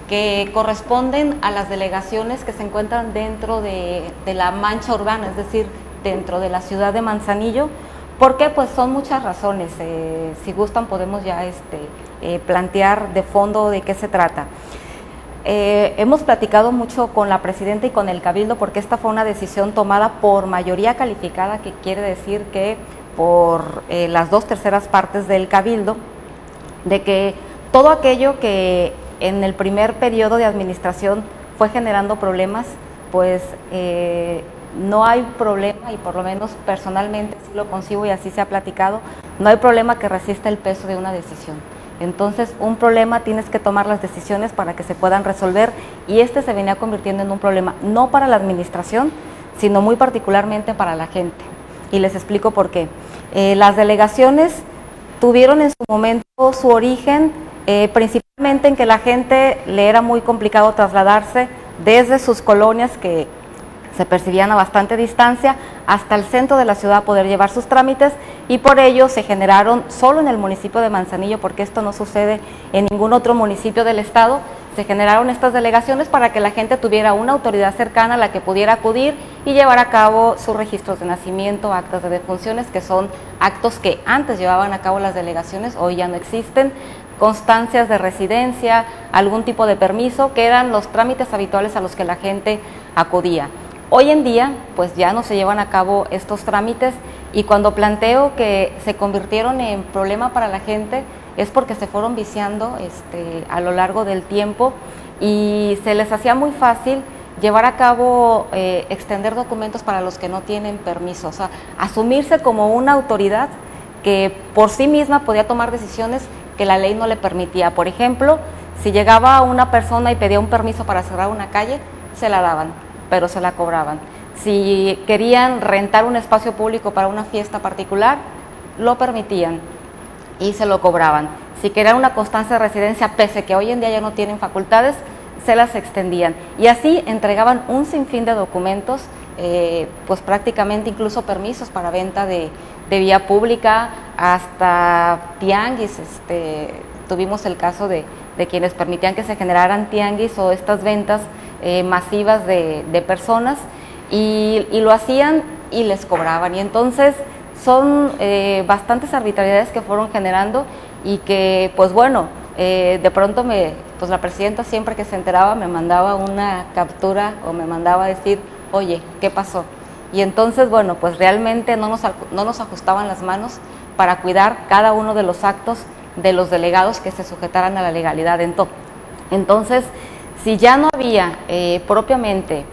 Speaker 10: que corresponden a las delegaciones que se encuentran dentro de la mancha urbana, es decir, dentro de la ciudad de Manzanillo. ¿Por qué? Pues son muchas razones. Si gustan podemos ya plantear de fondo de qué se trata. Hemos platicado mucho con la presidenta y con el Cabildo porque esta fue una decisión tomada por mayoría calificada, que quiere decir que por las 2/3 partes del Cabildo, de que todo aquello que en el primer periodo de administración fue generando problemas, pues no hay problema, y por lo menos personalmente sí lo concibo y así se ha platicado, no hay problema que resista el peso de una decisión. Entonces, un problema tienes que tomar las decisiones para que se puedan resolver, y este se venía convirtiendo en un problema, no para la administración, sino muy particularmente para la gente. Y les explico por qué. Las delegaciones tuvieron en su momento su origen principalmente en que la gente le era muy complicado trasladarse desde sus colonias, que se percibían a bastante distancia, hasta el centro de la ciudad a poder llevar sus trámites, y por ello se generaron solo en el municipio de Manzanillo, porque esto no sucede en ningún otro municipio del estado, se generaron estas delegaciones para que la gente tuviera una autoridad cercana a la que pudiera acudir y llevar a cabo sus registros de nacimiento, actas de defunciones, que son actos que antes llevaban a cabo las delegaciones, hoy ya no existen, constancias de residencia, algún tipo de permiso, que eran los trámites habituales a los que la gente acudía. Hoy en día, pues ya no se llevan a cabo estos trámites, y cuando planteo que se convirtieron en problema para la gente es porque se fueron viciando a lo largo del tiempo, y se les hacía muy fácil llevar a cabo, extender documentos para los que no tienen permiso, o sea, asumirse como una autoridad que por sí misma podía tomar decisiones que la ley no le permitía. Por ejemplo, si llegaba una persona y pedía un permiso para cerrar una calle, se la daban, pero se la cobraban. Si querían rentar un espacio público para una fiesta particular, lo permitían y se lo cobraban. Si querían una constancia de residencia, pese que hoy en día ya no tienen facultades, se las extendían. Y así entregaban un sinfín de documentos, pues prácticamente incluso permisos para venta de vía pública, hasta tianguis. Tuvimos el caso de quienes permitían que se generaran tianguis o estas ventas masivas de personas, y lo hacían y les cobraban. Y entonces son bastantes arbitrariedades que fueron generando, y que pues bueno, de pronto pues la presidenta, siempre que se enteraba, me mandaba una captura o me mandaba a decir, oye, ¿qué pasó? Y entonces, bueno, pues realmente no nos ajustaban las manos para cuidar cada uno de los actos de los delegados que se sujetaran a la legalidad. Entonces, si ya no había propiamente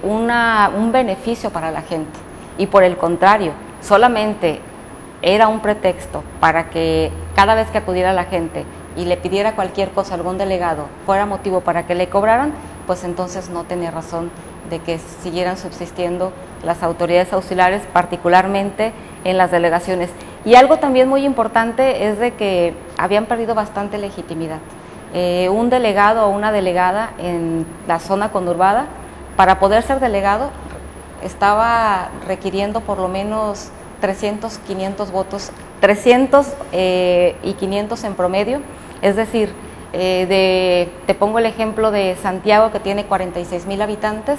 Speaker 10: un beneficio para la gente, y por el contrario, solamente era un pretexto para que cada vez que acudiera la gente y le pidiera cualquier cosa a algún delegado fuera motivo para que le cobraran, pues entonces no tenía razón de que siguieran subsistiendo las autoridades auxiliares, particularmente en las delegaciones. Y algo también muy importante es de que habían perdido bastante legitimidad. Un delegado o una delegada en la zona conurbada, para poder ser delegado, estaba requiriendo por lo menos 300, 500 votos, 300 y 500 en promedio, es decir, te pongo el ejemplo de Santiago, que tiene 46,000 habitantes,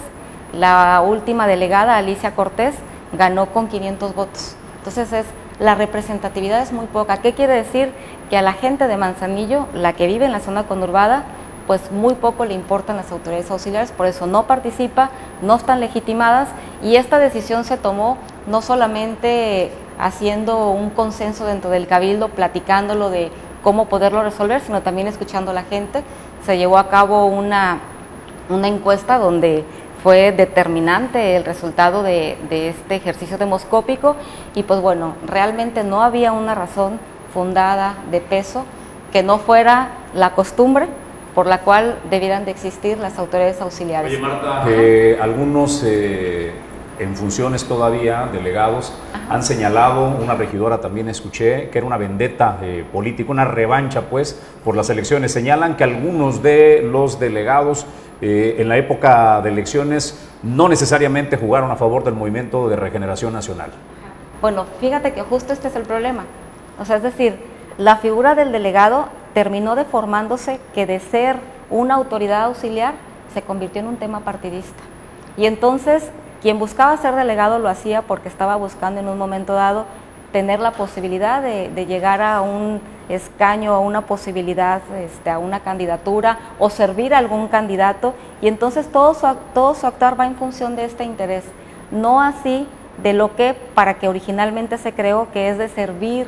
Speaker 10: la última delegada, Alicia Cortés, ganó con 500 votos, entonces la representatividad es muy poca. ¿Qué quiere decir? Que a la gente de Manzanillo, la que vive en la zona conurbada, pues muy poco le importan las autoridades auxiliares, por eso no participa, no están legitimadas, y esta decisión se tomó no solamente haciendo un consenso dentro del Cabildo, platicándolo de cómo poderlo resolver, sino también escuchando a la gente. Se llevó a cabo una encuesta donde fue determinante el resultado de este ejercicio demoscópico, y pues bueno, realmente no había una razón fundada de peso que no fuera la costumbre por la cual debieran de existir las autoridades auxiliares.
Speaker 3: Oye, Marta, algunos en funciones todavía, delegados, han señalado, una regidora también escuché, que era una vendetta política, una revancha pues por las elecciones. Señalan que algunos de los delegados en la época de elecciones no necesariamente jugaron a favor del Movimiento de Regeneración Nacional.
Speaker 10: Bueno, fíjate que justo este es el problema. O sea, es decir, la figura del delegado terminó deformándose, que de ser una autoridad auxiliar se convirtió en un tema partidista. Y entonces quien buscaba ser delegado lo hacía porque estaba buscando en un momento dado tener la posibilidad de llegar a un escaño, a una posibilidad, a una candidatura o servir a algún candidato, y entonces todo su actuar va en función de este interés, no así de lo que para que originalmente se creó, que es de servir,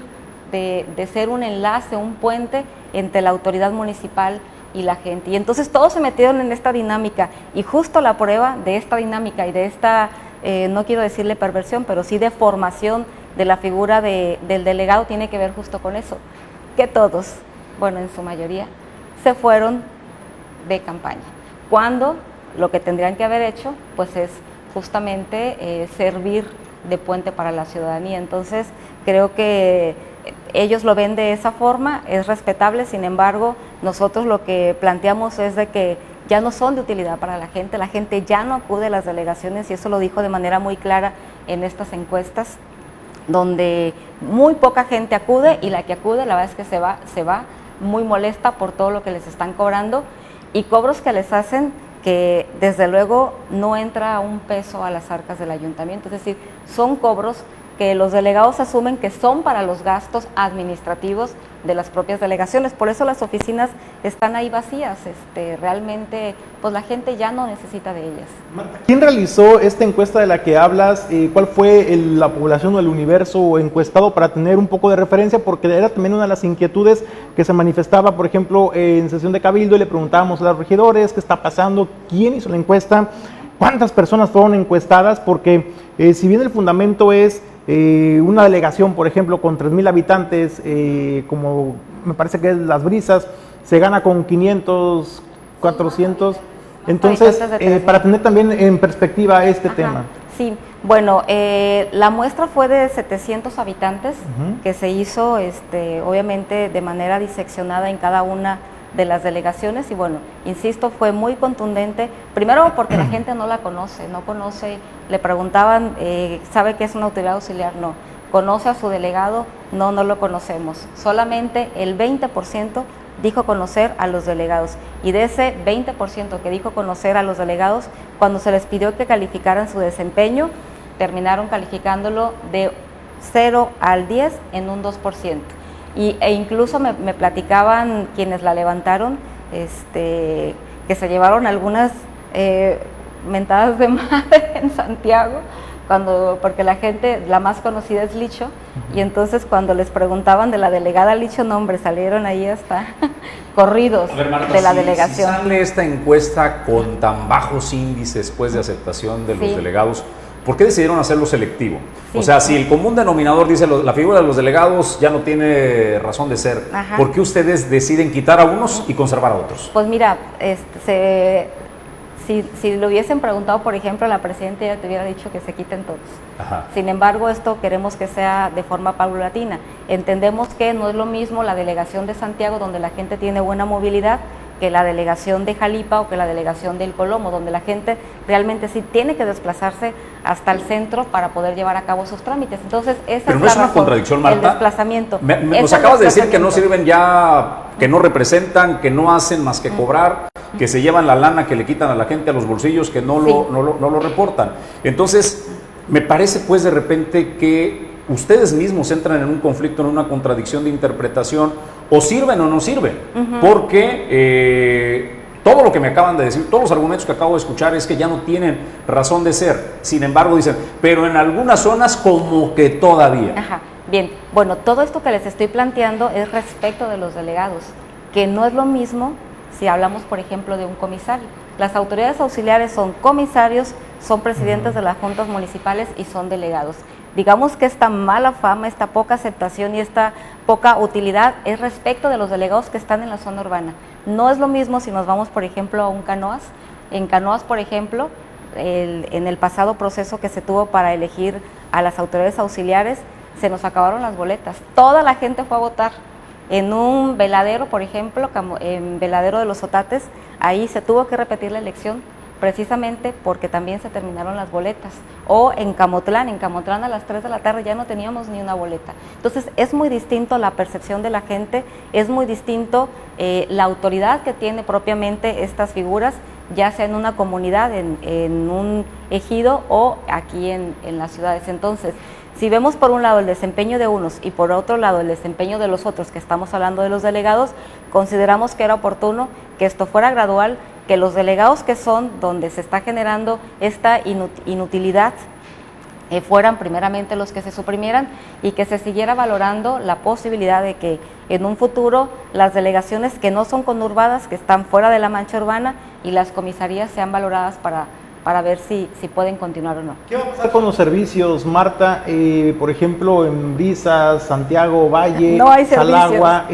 Speaker 10: de ser un enlace, un puente entre la autoridad municipal y la gente. Y entonces todos se metieron en esta dinámica, y justo la prueba de esta dinámica y de esta, no quiero decirle perversión, pero sí de formación de la figura del delegado tiene que ver justo con eso, que todos, bueno, en su mayoría, se fueron de campaña, cuando lo que tendrían que haber hecho, pues es justamente servir de puente para la ciudadanía. Entonces, creo que ellos lo ven de esa forma, es respetable. Sin embargo, nosotros lo que planteamos es de que ya no son de utilidad para la gente ya no acude a las delegaciones, y eso lo dijo de manera muy clara en estas encuestas, donde muy poca gente acude, y la que acude, la verdad es que se va muy molesta por todo lo que les están cobrando, y cobros que les hacen que desde luego no entra un peso a las arcas del ayuntamiento, es decir, son cobros que los delegados asumen que son para los gastos administrativos de las propias delegaciones. Por eso las oficinas están ahí vacías, realmente pues la gente ya no necesita de ellas.
Speaker 4: Marta, ¿quién realizó esta encuesta de la que hablas? ¿Cuál fue la población o el universo encuestado, para tener un poco de referencia? Porque era también una de las inquietudes que se manifestaba, por ejemplo, en sesión de Cabildo, y le preguntábamos a los regidores qué está pasando, quién hizo la encuesta, cuántas personas fueron encuestadas, porque si bien el fundamento es una delegación, por ejemplo, con 3,000 habitantes, como me parece que es Las Brisas, se gana con 500, 400. Entonces, para tener también en perspectiva este tema.
Speaker 10: Sí, bueno, la muestra fue de 700 habitantes, que se hizo obviamente de manera diseccionada en cada una de las delegaciones, y bueno, insisto, fue muy contundente, primero porque la gente no conoce, le preguntaban, ¿sabe qué es una autoridad auxiliar? No. ¿Conoce a su delegado? No, no lo conocemos. Solamente el 20% dijo conocer a los delegados, y de ese 20% que dijo conocer a los delegados, cuando se les pidió que calificaran su desempeño, terminaron calificándolo de 0 al 10 en un 2%. E incluso me platicaban quienes la levantaron, que se llevaron algunas mentadas de madre en Santiago, porque la gente, la más conocida es Licho, y entonces cuando les preguntaban de la delegada Licho, no hombre, salieron ahí hasta corridos.
Speaker 3: A ver, Marta,
Speaker 10: de la delegación.
Speaker 3: Si sale esta encuesta con tan bajos índices pues de aceptación de los delegados, ¿por qué decidieron hacerlo selectivo? Sí. O sea, si el común denominador dice la figura de los delegados ya no tiene razón de ser, ¿por qué ustedes deciden quitar a unos y conservar a otros?
Speaker 10: Pues mira, si lo hubiesen preguntado, por ejemplo, a la presidenta, ella te hubiera dicho que se quiten todos. Sin embargo, esto queremos que sea de forma paulatina. Entendemos que no es lo mismo la delegación de Santiago, donde la gente tiene buena movilidad, que la delegación de Jalipa o que la delegación del Colomo, donde la gente realmente sí tiene que desplazarse hasta el centro para poder llevar a cabo sus trámites. Entonces, esa
Speaker 3: Pero
Speaker 10: es
Speaker 3: no
Speaker 10: la
Speaker 3: es una
Speaker 10: razón,
Speaker 3: contradicción, Marta.
Speaker 10: el desplazamiento.
Speaker 3: Nos acabas de decir que no sirven ya, que no representan, que no hacen más que cobrar, que se llevan la lana que le quitan a la gente a los bolsillos, que no lo reportan. Entonces, me parece pues de repente que ustedes mismos entran en un conflicto, en una contradicción de interpretación, o sirven o no sirven, porque todo lo que me acaban de decir, todos los argumentos que acabo de escuchar es que ya no tienen razón de ser. Sin embargo, dicen, pero en algunas zonas como que todavía.
Speaker 10: Bien, bueno, todo esto que les estoy planteando es respecto de los delegados, que no es lo mismo si hablamos, por ejemplo, de un comisario. Las autoridades auxiliares son comisarios, son presidentes de las juntas municipales y son delegados. Digamos que esta mala fama, esta poca aceptación y esta poca utilidad es respecto de los delegados que están en la zona urbana. No es lo mismo si nos vamos, por ejemplo, a un Canoas. En Canoas, por ejemplo, en el pasado proceso que se tuvo para elegir a las autoridades auxiliares, se nos acabaron las boletas. Toda la gente fue a votar. En un veladero, por ejemplo, en Veladero de los Otates, ahí se tuvo que repetir la elección precisamente porque también se terminaron las boletas. O en Camotlán a las 3 de la tarde ya no teníamos ni una boleta. Entonces es muy distinto la percepción de la gente, es muy distinto la autoridad que tiene propiamente estas figuras, ya sea en una comunidad, en un ejido o aquí en las ciudades. Entonces, si vemos por un lado el desempeño de unos y por otro lado el desempeño de los otros, que estamos hablando de los delegados, consideramos que era oportuno que esto fuera gradual, que los delegados que son donde se está generando esta inutilidad fueran primeramente los que se suprimieran y que se siguiera valorando la posibilidad de que en un futuro las delegaciones que no son conurbadas, que están fuera de la mancha urbana, y las comisarías sean valoradas para ver si pueden continuar o no.
Speaker 4: ¿Qué va a pasar con los servicios, Marta? Por ejemplo, en Brisas, Santiago, Valle,
Speaker 10: no hay
Speaker 4: Salagua,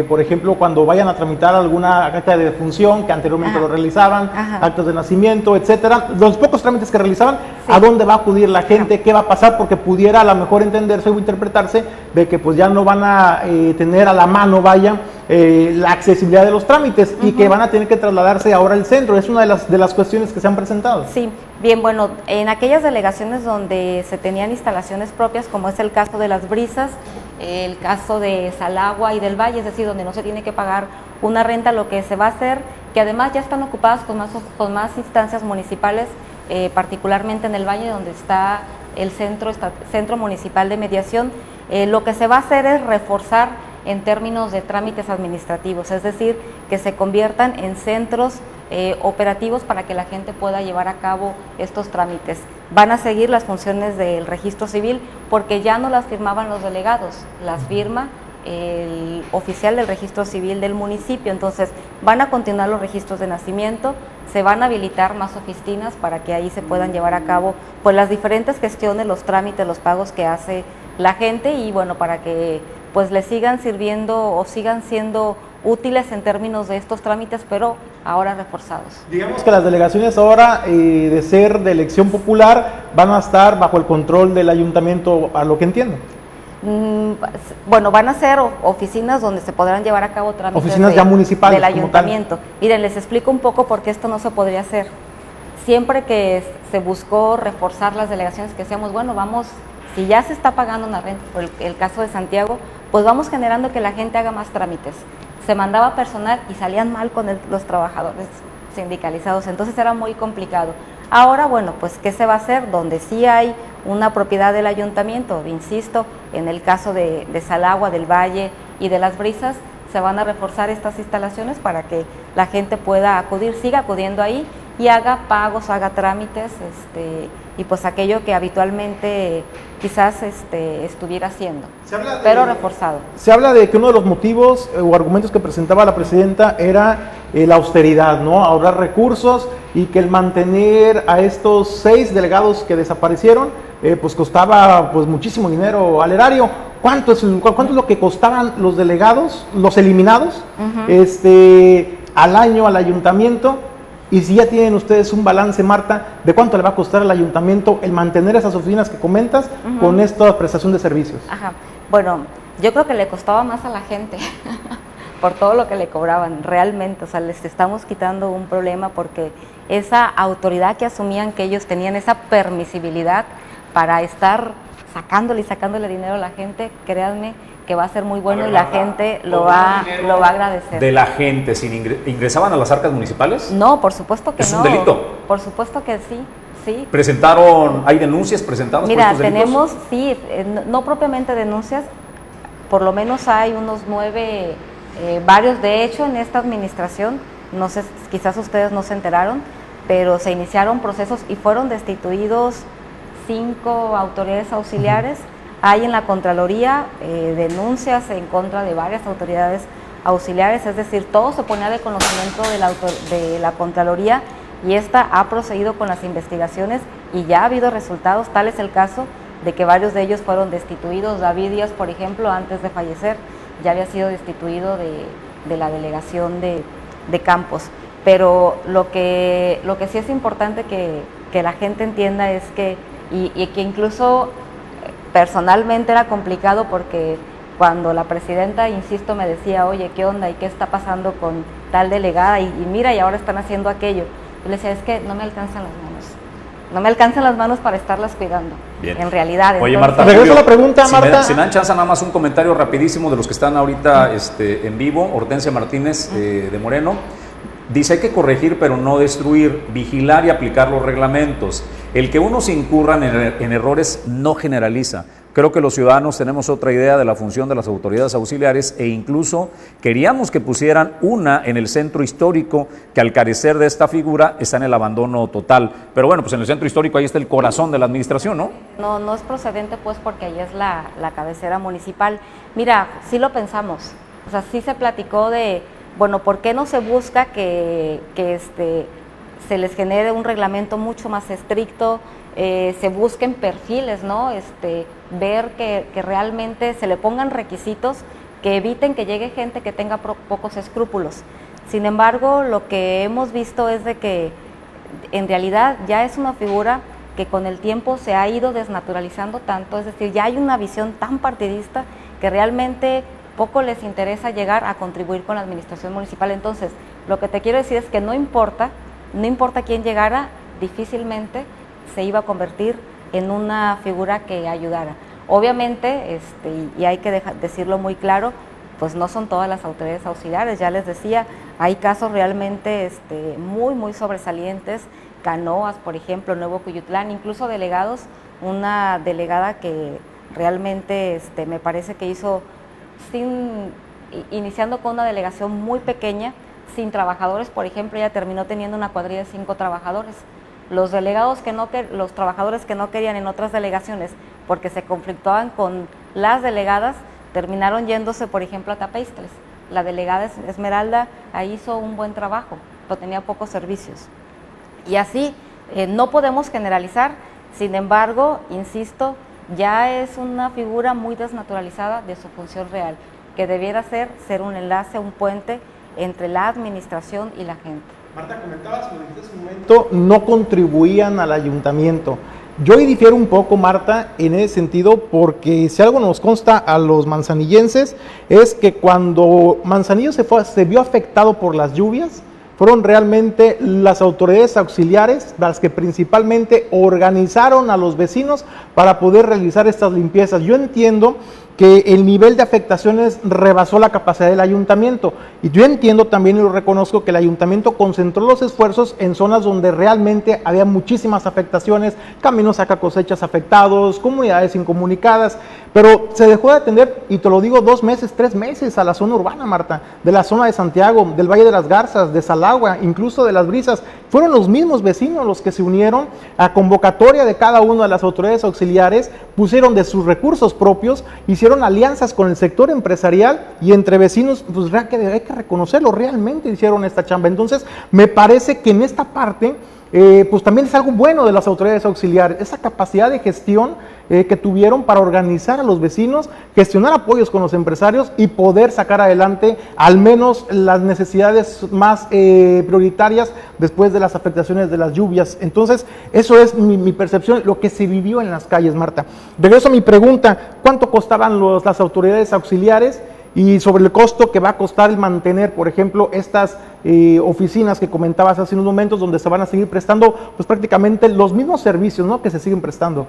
Speaker 4: por ejemplo, cuando vayan a tramitar alguna acta de defunción, que anteriormente lo realizaban, actas de nacimiento, etcétera, los pocos trámites que realizaban, ¿a dónde va a acudir la gente? ¿Qué va a pasar? Porque pudiera a lo mejor entenderse o interpretarse de que pues ya no van a tener a la mano, la accesibilidad de los trámites y que van a tener que trasladarse ahora al centro. Es una de las cuestiones que se han presentado.
Speaker 10: Sí, bien, bueno, en aquellas delegaciones donde se tenían instalaciones propias, como es el caso de Las Brisas, el caso de Salagua y del Valle, es decir, donde no se tiene que pagar una renta, lo que se va a hacer, que además ya están ocupadas con más instancias municipales, particularmente en el Valle, donde está el Centro Municipal de Mediación, lo que se va a hacer es reforzar en términos de trámites administrativos, es decir, que se conviertan en centros operativos para que la gente pueda llevar a cabo estos trámites. Van a seguir las funciones del registro civil porque ya no las firmaban los delegados, las firma el oficial del registro civil del municipio. Entonces van a continuar los registros de nacimiento, se van a habilitar más oficinas para que ahí se puedan llevar a cabo pues las diferentes gestiones, los trámites, los pagos que hace la gente, y bueno, para que pues les sigan sirviendo o sigan siendo útiles en términos de estos trámites, pero ahora reforzados. Digamos
Speaker 4: que las delegaciones ahora, de ser de elección popular, van a estar bajo el control del ayuntamiento, a lo que entiendo.
Speaker 10: Bueno, van a ser oficinas donde se podrán llevar a cabo trámites
Speaker 4: oficinas ya municipales,
Speaker 10: del ayuntamiento. Miren, les explico un poco por qué esto no se podría hacer. Siempre que se buscó reforzar las delegaciones, que decíamos, bueno, vamos, si ya se está pagando una renta, por el caso de Santiago, pues vamos generando que la gente haga más trámites. Se mandaba personal y salían mal con los trabajadores sindicalizados, entonces era muy complicado. Ahora, bueno, pues ¿qué se va a hacer? Donde sí hay una propiedad del ayuntamiento, insisto, en el caso de Salagua, del Valle y de Las Brisas, se van a reforzar estas instalaciones para que la gente pueda acudir, siga acudiendo ahí y haga pagos, haga trámites, y pues aquello que habitualmente quizás estuviera haciendo, pero reforzado.
Speaker 4: Se habla de que uno de los motivos o argumentos que presentaba la presidenta era la austeridad, ¿no? Ahorrar recursos, y que el mantener a estos 6 delegados que desaparecieron pues costaba pues muchísimo dinero al erario. ¿Cuánto es lo que costaban los delegados, los eliminados, al año al ayuntamiento? Y si ya tienen ustedes un balance, Marta, ¿de cuánto le va a costar al ayuntamiento el mantener esas oficinas que comentas con esta prestación de servicios?
Speaker 10: Bueno, yo creo que le costaba más a la gente por todo lo que le cobraban, realmente. O sea, les estamos quitando un problema porque esa autoridad que asumían que ellos tenían, esa permisibilidad para estar sacándole dinero a la gente, créanme que va a ser muy bueno y la gente lo va a agradecer.
Speaker 3: ¿De la gente ingresaban a las arcas municipales?
Speaker 10: No, por supuesto que no.
Speaker 3: ¿Es un delito?
Speaker 10: Por supuesto que sí, sí.
Speaker 3: ¿Hay denuncias presentadas
Speaker 10: Mira,
Speaker 3: por estos delitos?
Speaker 10: tenemos, sí, no propiamente denuncias, por lo menos hay unos 9, varios. De hecho, en esta administración, no sé, quizás ustedes no se enteraron, pero se iniciaron procesos y fueron destituidos 5 autoridades auxiliares. Hay en la Contraloría denuncias en contra de varias autoridades auxiliares, es decir, todo se ponía de conocimiento de la Contraloría, y esta ha procedido con las investigaciones y ya ha habido resultados. Tal es el caso de que varios de ellos fueron destituidos. David Díaz, por ejemplo, antes de fallecer, ya había sido destituido de la delegación de Campos. Pero lo que sí es importante que la gente entienda es que, y que incluso personalmente era complicado, porque cuando la presidenta, insisto, me decía, oye, ¿qué onda? ¿Y qué está pasando con tal delegada? Y mira, y ahora están haciendo aquello. Yo le decía, es que no me alcanzan las manos. No me alcanzan las manos para estarlas cuidando.
Speaker 3: Bien.
Speaker 10: En realidad.
Speaker 3: Oye,
Speaker 10: entonces,
Speaker 3: Marta,
Speaker 4: regreso a la pregunta, Marta.
Speaker 3: Si me dan chance, nada más un comentario rapidísimo de los que están ahorita en vivo. Hortensia Martínez de Moreno dice: hay que corregir pero no destruir, vigilar y aplicar los reglamentos. El que unos incurran en errores no generaliza. Creo que los ciudadanos tenemos otra idea de la función de las autoridades auxiliares e incluso queríamos que pusieran una en el centro histórico, que al carecer de esta figura está en el abandono total. Pero bueno, pues en el centro histórico ahí está el corazón de la administración, ¿no?
Speaker 10: No es procedente, pues, porque ahí es la cabecera municipal. Mira, sí lo pensamos, o sea, sí se platicó de, bueno, ¿por qué no se busca que se les genere un reglamento mucho más estricto? Se busquen perfiles, ¿no? Ver que realmente se le pongan requisitos que eviten que llegue gente que tenga pocos escrúpulos. Sin embargo, lo que hemos visto es de que en realidad ya es una figura que con el tiempo se ha ido desnaturalizando tanto, es decir, ya hay una visión tan partidista que realmente poco les interesa llegar a contribuir con la administración municipal. Entonces, lo que te quiero decir es que no importa quién llegara, difícilmente se iba a convertir en una figura que ayudara. Obviamente, y hay que decirlo muy claro, pues no son todas las autoridades auxiliares, ya les decía, hay casos realmente muy sobresalientes, Canoas, por ejemplo, Nuevo Cuyutlán, incluso delegados, una delegada que realmente me parece que hizo, iniciando con una delegación muy pequeña, sin trabajadores, por ejemplo, ella terminó teniendo una cuadrilla de 5 trabajadores. Los delegados los trabajadores que no querían en otras delegaciones porque se conflictuaban con las delegadas, terminaron yéndose, por ejemplo, a Tapeistles. La delegada Esmeralda ahí hizo un buen trabajo, pero tenía pocos servicios. Y así, no podemos generalizar, sin embargo, insisto, ya es una figura muy desnaturalizada de su función real, que debiera ser un enlace, un puente entre la administración y la gente.
Speaker 4: Marta, comentabas que en ese momento no contribuían al ayuntamiento. Yo ahí difiero un poco, Marta, en ese sentido, porque si algo nos consta a los manzanillenses es que cuando Manzanillo se vio afectado por las lluvias, fueron realmente las autoridades auxiliares las que principalmente organizaron a los vecinos para poder realizar estas limpiezas. Yo entiendo que el nivel de afectaciones rebasó la capacidad del ayuntamiento. Y yo entiendo también y lo reconozco que el ayuntamiento concentró los esfuerzos en zonas donde realmente había muchísimas afectaciones, caminos saca cosechas afectados, comunidades incomunicadas, pero se dejó de atender, y te lo digo, 2 meses, 3 meses a la zona urbana, Marta, de la zona de Santiago, del Valle de las Garzas, de Salagua, incluso de Las Brisas. Fueron los mismos vecinos los que se unieron a convocatoria de cada una de las autoridades auxiliares, pusieron de sus recursos propios, hicieron alianzas con el sector empresarial y entre vecinos, pues hay que reconocerlo, realmente hicieron esta chamba. Entonces, me parece que en esta parte, pues también es algo bueno de las autoridades auxiliares, esa capacidad de gestión que tuvieron para organizar a los vecinos, gestionar apoyos con los empresarios y poder sacar adelante al menos las necesidades más prioritarias después de las afectaciones de las lluvias. Entonces, eso es mi percepción, lo que se vivió en las calles, Marta. Regreso a mi pregunta, ¿cuánto costaban las autoridades auxiliares? Y sobre el costo que va a costar el mantener, por ejemplo, estas oficinas que comentabas hace unos momentos, donde se van a seguir prestando pues prácticamente los mismos servicios, ¿no?, que se siguen prestando.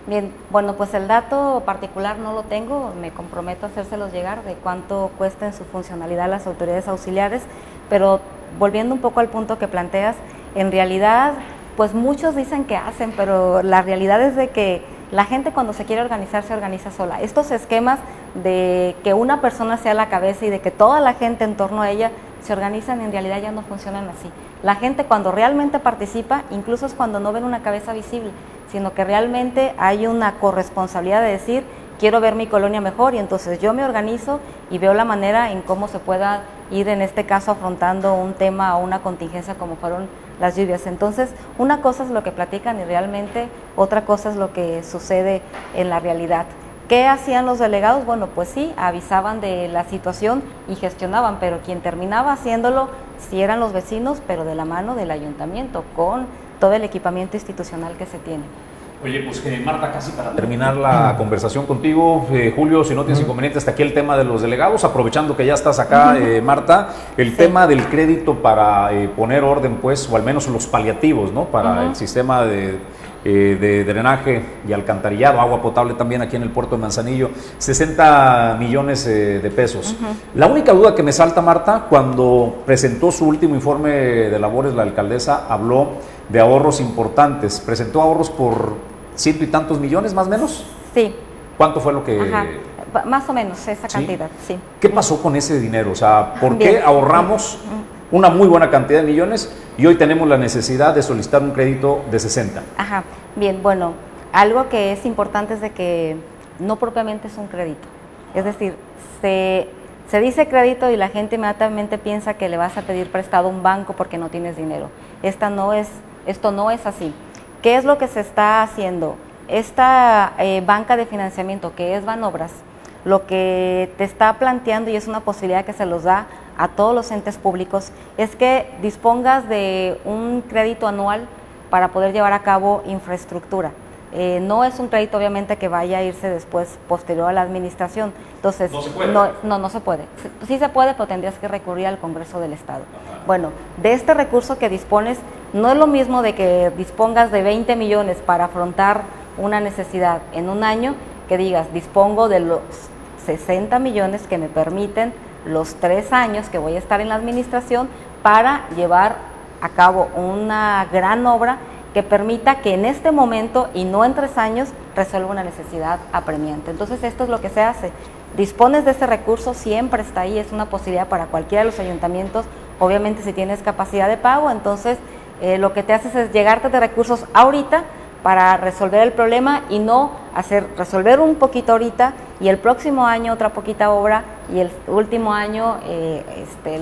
Speaker 10: Bien, bueno, pues el dato particular no lo tengo, me comprometo a hacérselos llegar de cuánto cuesta en su funcionalidad las autoridades auxiliares, pero volviendo un poco al punto que planteas, en realidad, pues muchos dicen que hacen, pero la realidad es de que la gente cuando se quiere organizar se organiza sola. Estos esquemas de que una persona sea la cabeza y de que toda la gente en torno a ella se organizan, en realidad ya no funcionan así. La gente cuando realmente participa, incluso es cuando no ven una cabeza visible, sino que realmente hay una corresponsabilidad de decir, quiero ver mi colonia mejor, y entonces yo me organizo y veo la manera en cómo se pueda ir, en este caso, afrontando un tema o una contingencia como fueron las lluvias. Entonces, una cosa es lo que platican y realmente otra cosa es lo que sucede en la realidad. ¿Qué hacían los delegados? Bueno, pues sí, avisaban de la situación y gestionaban, pero quien terminaba haciéndolo sí eran los vecinos, pero de la mano del ayuntamiento, con todo el equipamiento institucional que se tiene.
Speaker 3: Oye, pues Marta, casi para terminar la conversación contigo, Julio, si no tienes inconveniente, hasta aquí el tema de los delegados, aprovechando que ya estás acá, Marta, el tema del crédito para poner orden, pues, o al menos los paliativos, ¿no? Para el sistema de drenaje y alcantarillado, agua potable también aquí en el puerto de Manzanillo, 60 millones de pesos. La única duda que me salta, Marta, cuando presentó su último informe de labores, la alcaldesa habló de ahorros importantes. ¿Presentó ahorros por 100 y tantos millones, más o menos?
Speaker 10: Sí.
Speaker 3: ¿Cuánto fue lo que...?
Speaker 10: Más o menos esa cantidad, sí.
Speaker 3: ¿Qué pasó con ese dinero? O sea, ¿por qué ahorramos una muy buena cantidad de millones y hoy tenemos la necesidad de solicitar un crédito de 60?
Speaker 10: Bien, bueno, algo que es importante es de que no propiamente es un crédito. Es decir, se dice crédito y la gente inmediatamente piensa que le vas a pedir prestado a un banco porque no tienes dinero. Esto no es así. ¿Qué es lo que se está haciendo? Esta banca de financiamiento que es Banobras, lo que te está planteando, y es una posibilidad que se los da a todos los entes públicos, es que dispongas de un crédito anual para poder llevar a cabo infraestructura. No es un crédito obviamente que vaya a irse después posterior a la administración. Entonces, ¿no se puede? No se puede. Sí se puede, pero tendrías que recurrir al Congreso del Estado. Bueno, de este recurso que dispones, no es lo mismo de que dispongas de 20 millones para afrontar una necesidad en un año, que digas, dispongo de los 60 millones que me permiten los 3 años que voy a estar en la administración para llevar a cabo una gran obra que permita que en este momento y no en 3 años resuelva una necesidad apremiante. Entonces esto es lo que se hace. Dispones de ese recurso, siempre está ahí, es una posibilidad para cualquiera de los ayuntamientos. Obviamente si tienes capacidad de pago, entonces lo que te haces es llegarte de recursos ahorita para resolver el problema y no resolver un poquito ahorita y el próximo año otra poquita obra y el último año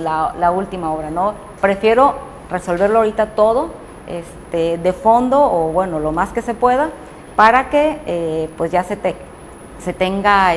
Speaker 10: la última obra, ¿no? Prefiero resolverlo ahorita todo de fondo o bueno, lo más que se pueda para que pues ya se tenga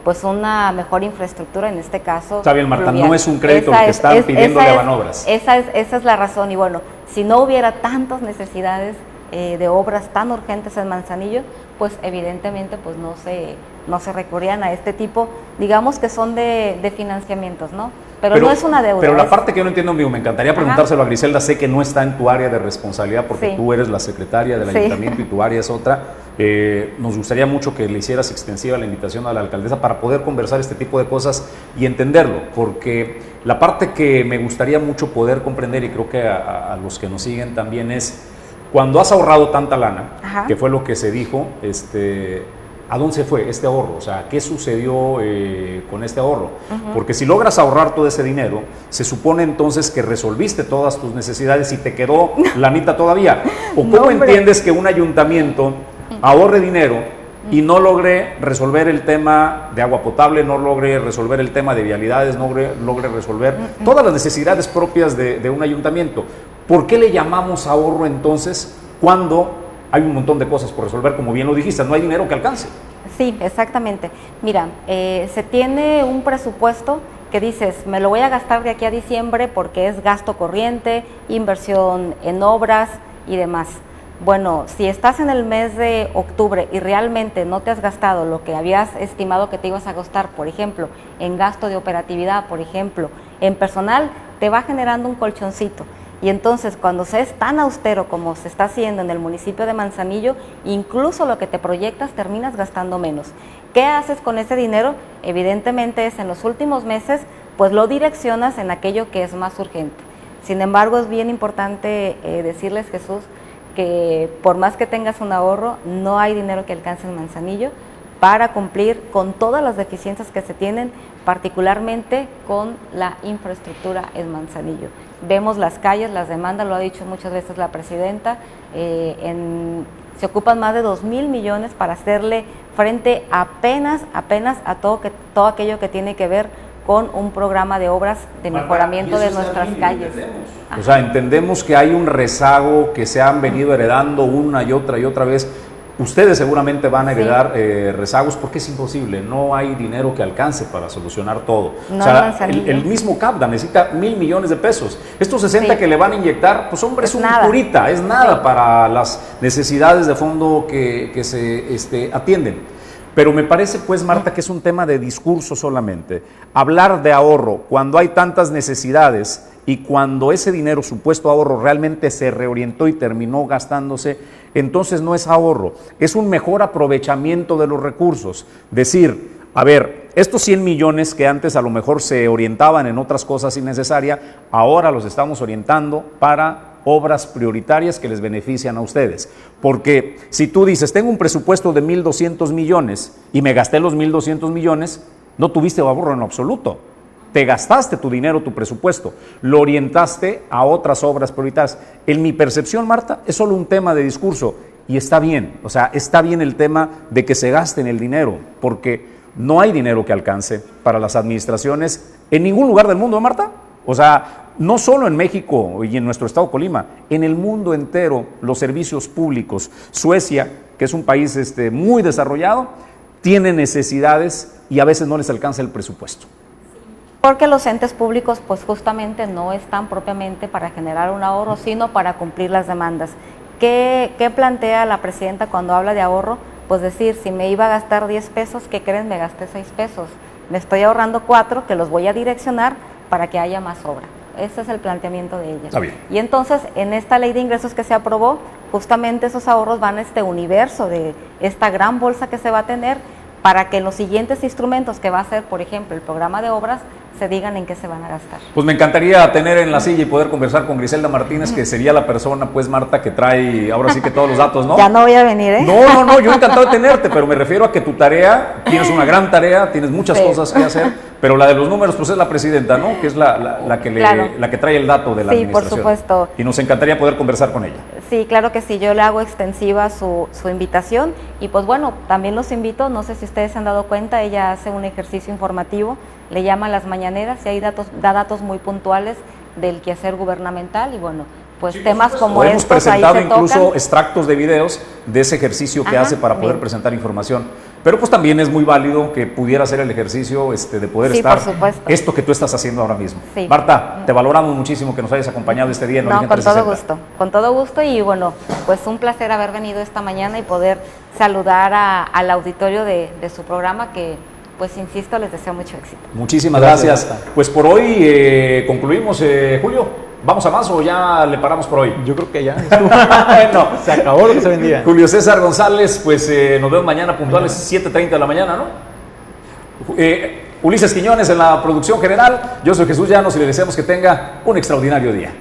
Speaker 10: pues una mejor infraestructura en este caso.
Speaker 3: Está bien, Marta, no es un crédito que están pidiéndole a Banobras.
Speaker 10: Esa es la razón y bueno, si no hubiera tantas necesidades de obras tan urgentes en Manzanillo, pues evidentemente pues no se recurrían a este tipo, digamos que son de financiamientos, ¿no? Pero no es una deuda.
Speaker 3: Pero la parte que yo no entiendo, amigo, me encantaría preguntárselo a Griselda, sé que no está en tu área de responsabilidad porque tú eres la secretaria del ayuntamiento y tu área es otra. Nos gustaría mucho que le hicieras extensiva la invitación a la alcaldesa para poder conversar este tipo de cosas y entenderlo, porque la parte que me gustaría mucho poder comprender y creo que a los que nos siguen también es, cuando has ahorrado tanta lana, que fue lo que se dijo, ¿a dónde se fue este ahorro? O sea, ¿qué sucedió con este ahorro? Porque si logras ahorrar todo ese dinero, se supone entonces que resolviste todas tus necesidades y te quedó la mitad todavía. ¿O cómo entiendes que un ayuntamiento ahorre dinero y no logre resolver el tema de agua potable, no logre resolver el tema de vialidades, no logre resolver todas las necesidades propias de un ayuntamiento? ¿Por qué le llamamos ahorro entonces cuando hay un montón de cosas por resolver, como bien lo dijiste, no hay dinero que alcance?
Speaker 10: Sí, exactamente. Mira, se tiene un presupuesto que dices, me lo voy a gastar de aquí a diciembre porque es gasto corriente, inversión en obras y demás. Bueno, si estás en el mes de octubre y realmente no te has gastado lo que habías estimado que te ibas a gastar, por ejemplo, en gasto de operatividad, por ejemplo, en personal, te va generando un colchoncito. Y entonces cuando se es tan austero como se está haciendo en el municipio de Manzanillo, incluso lo que te proyectas terminas gastando menos. ¿Qué haces con ese dinero? Evidentemente es en los últimos meses, pues lo direccionas en aquello que es más urgente. Sin embargo, es bien importante decirles, Jesús, que por más que tengas un ahorro, no hay dinero que alcance en Manzanillo para cumplir con todas las deficiencias que se tienen, particularmente con la infraestructura en Manzanillo. Vemos las calles, las demandas, lo ha dicho muchas veces la presidenta, se ocupan más de 2,000 millones para hacerle frente apenas a todo aquello que tiene que ver con un programa de obras de mejoramiento de nuestras calles.
Speaker 3: O sea, entendemos que hay un rezago que se han venido heredando una y otra vez. Ustedes seguramente van a heredar rezagos porque es imposible, no hay dinero que alcance para solucionar todo.
Speaker 10: No,
Speaker 3: o sea,
Speaker 10: Manzanillo.
Speaker 3: el mismo CAPDA necesita 1,000 millones de pesos. Estos 60
Speaker 10: Sí.
Speaker 3: que le van a inyectar, pues hombre, es un
Speaker 10: nada.
Speaker 3: curita, es nada
Speaker 10: Sí.
Speaker 3: para las necesidades de fondo que se atienden. Pero me parece, pues, Marta, que es un tema de discurso solamente. Hablar de ahorro cuando hay tantas necesidades y cuando ese dinero, supuesto ahorro, realmente se reorientó y terminó gastándose, entonces no es ahorro, es un mejor aprovechamiento de los recursos. Decir, a ver, estos 100 millones que antes a lo mejor se orientaban en otras cosas innecesarias, ahora los estamos orientando para obras prioritarias que les benefician a ustedes. Porque si tú dices, tengo un presupuesto de 1,200 millones y me gasté los 1,200 millones, no tuviste ahorro en lo absoluto. Te gastaste tu dinero, tu presupuesto, lo orientaste a otras obras prioritarias. En mi percepción, Marta, es solo un tema de discurso y está bien, o sea, está bien el tema de que se gasten el dinero, porque no hay dinero que alcance para las administraciones en ningún lugar del mundo, Marta. O sea, no solo en México y en nuestro estado Colima, en el mundo entero los servicios públicos. Suecia, que es un país muy desarrollado, tiene necesidades y a veces no les alcanza el presupuesto.
Speaker 10: Porque los entes públicos pues justamente no están propiamente para generar un ahorro, sino para cumplir las demandas. ¿Qué plantea la presidenta cuando habla de ahorro? Pues decir, si me iba a gastar 10 pesos, ¿qué creen? Me gasté 6 pesos. Me estoy ahorrando 4 que los voy a direccionar para que haya más obra. Ese es el planteamiento de ella.
Speaker 3: Está bien.
Speaker 10: Y entonces, en esta ley de ingresos que se aprobó, justamente esos ahorros van a este universo de esta gran bolsa que se va a tener para que los siguientes instrumentos que va a ser, por ejemplo, el programa de obras, se digan en qué se van a gastar.
Speaker 3: Pues me encantaría tener en la silla y poder conversar con Griselda Martínez, que sería la persona, pues, Marta, que trae ahora sí que todos los datos, ¿no?
Speaker 10: Ya no voy a venir, ¿eh?
Speaker 3: No, yo encantado de tenerte, pero me refiero a que tu tarea, tienes una gran tarea, tienes muchas cosas que hacer, pero la de los números, pues es la presidenta, ¿no? Que es la que trae el dato de la administración.
Speaker 10: Sí, por supuesto.
Speaker 3: Y nos encantaría poder conversar con ella.
Speaker 10: Sí, claro que sí, yo le hago extensiva su invitación y pues bueno, también los invito, no sé si ustedes se han dado cuenta, ella hace un ejercicio informativo, le llama Las Mañaneras y ahí da datos muy puntuales del quehacer gubernamental y bueno, pues temas como
Speaker 3: Hemos
Speaker 10: estos ahí
Speaker 3: presentado
Speaker 10: se
Speaker 3: incluso
Speaker 10: tocan.
Speaker 3: extractos de videos de ese ejercicio que
Speaker 10: Ajá,
Speaker 3: hace para poder
Speaker 10: bien.
Speaker 3: presentar información. Pero pues también es muy válido que pudiera hacer el ejercicio de poder
Speaker 10: Sí,
Speaker 3: estar
Speaker 10: por supuesto.
Speaker 3: esto que tú estás haciendo ahora mismo.
Speaker 10: Sí.
Speaker 3: Marta, te valoramos muchísimo que nos hayas acompañado este día en
Speaker 10: No,
Speaker 3: Origen
Speaker 10: con todo
Speaker 3: 360.
Speaker 10: con todo gusto y bueno, pues un placer haber venido esta mañana y poder saludar al auditorio de su programa que pues insisto, les deseo mucho éxito.
Speaker 3: Muchísimas gracias. Pues por hoy concluimos, Julio. ¿Vamos a más o ya le paramos por hoy?
Speaker 4: Yo creo que ya.
Speaker 3: Bueno,
Speaker 4: Se acabó lo que se vendía.
Speaker 3: Julio César González, pues nos vemos mañana puntuales 7:30 de la mañana, ¿no? Ulises Quiñones en la producción general. Yo soy Jesús Llanos y le deseamos que tenga un extraordinario día.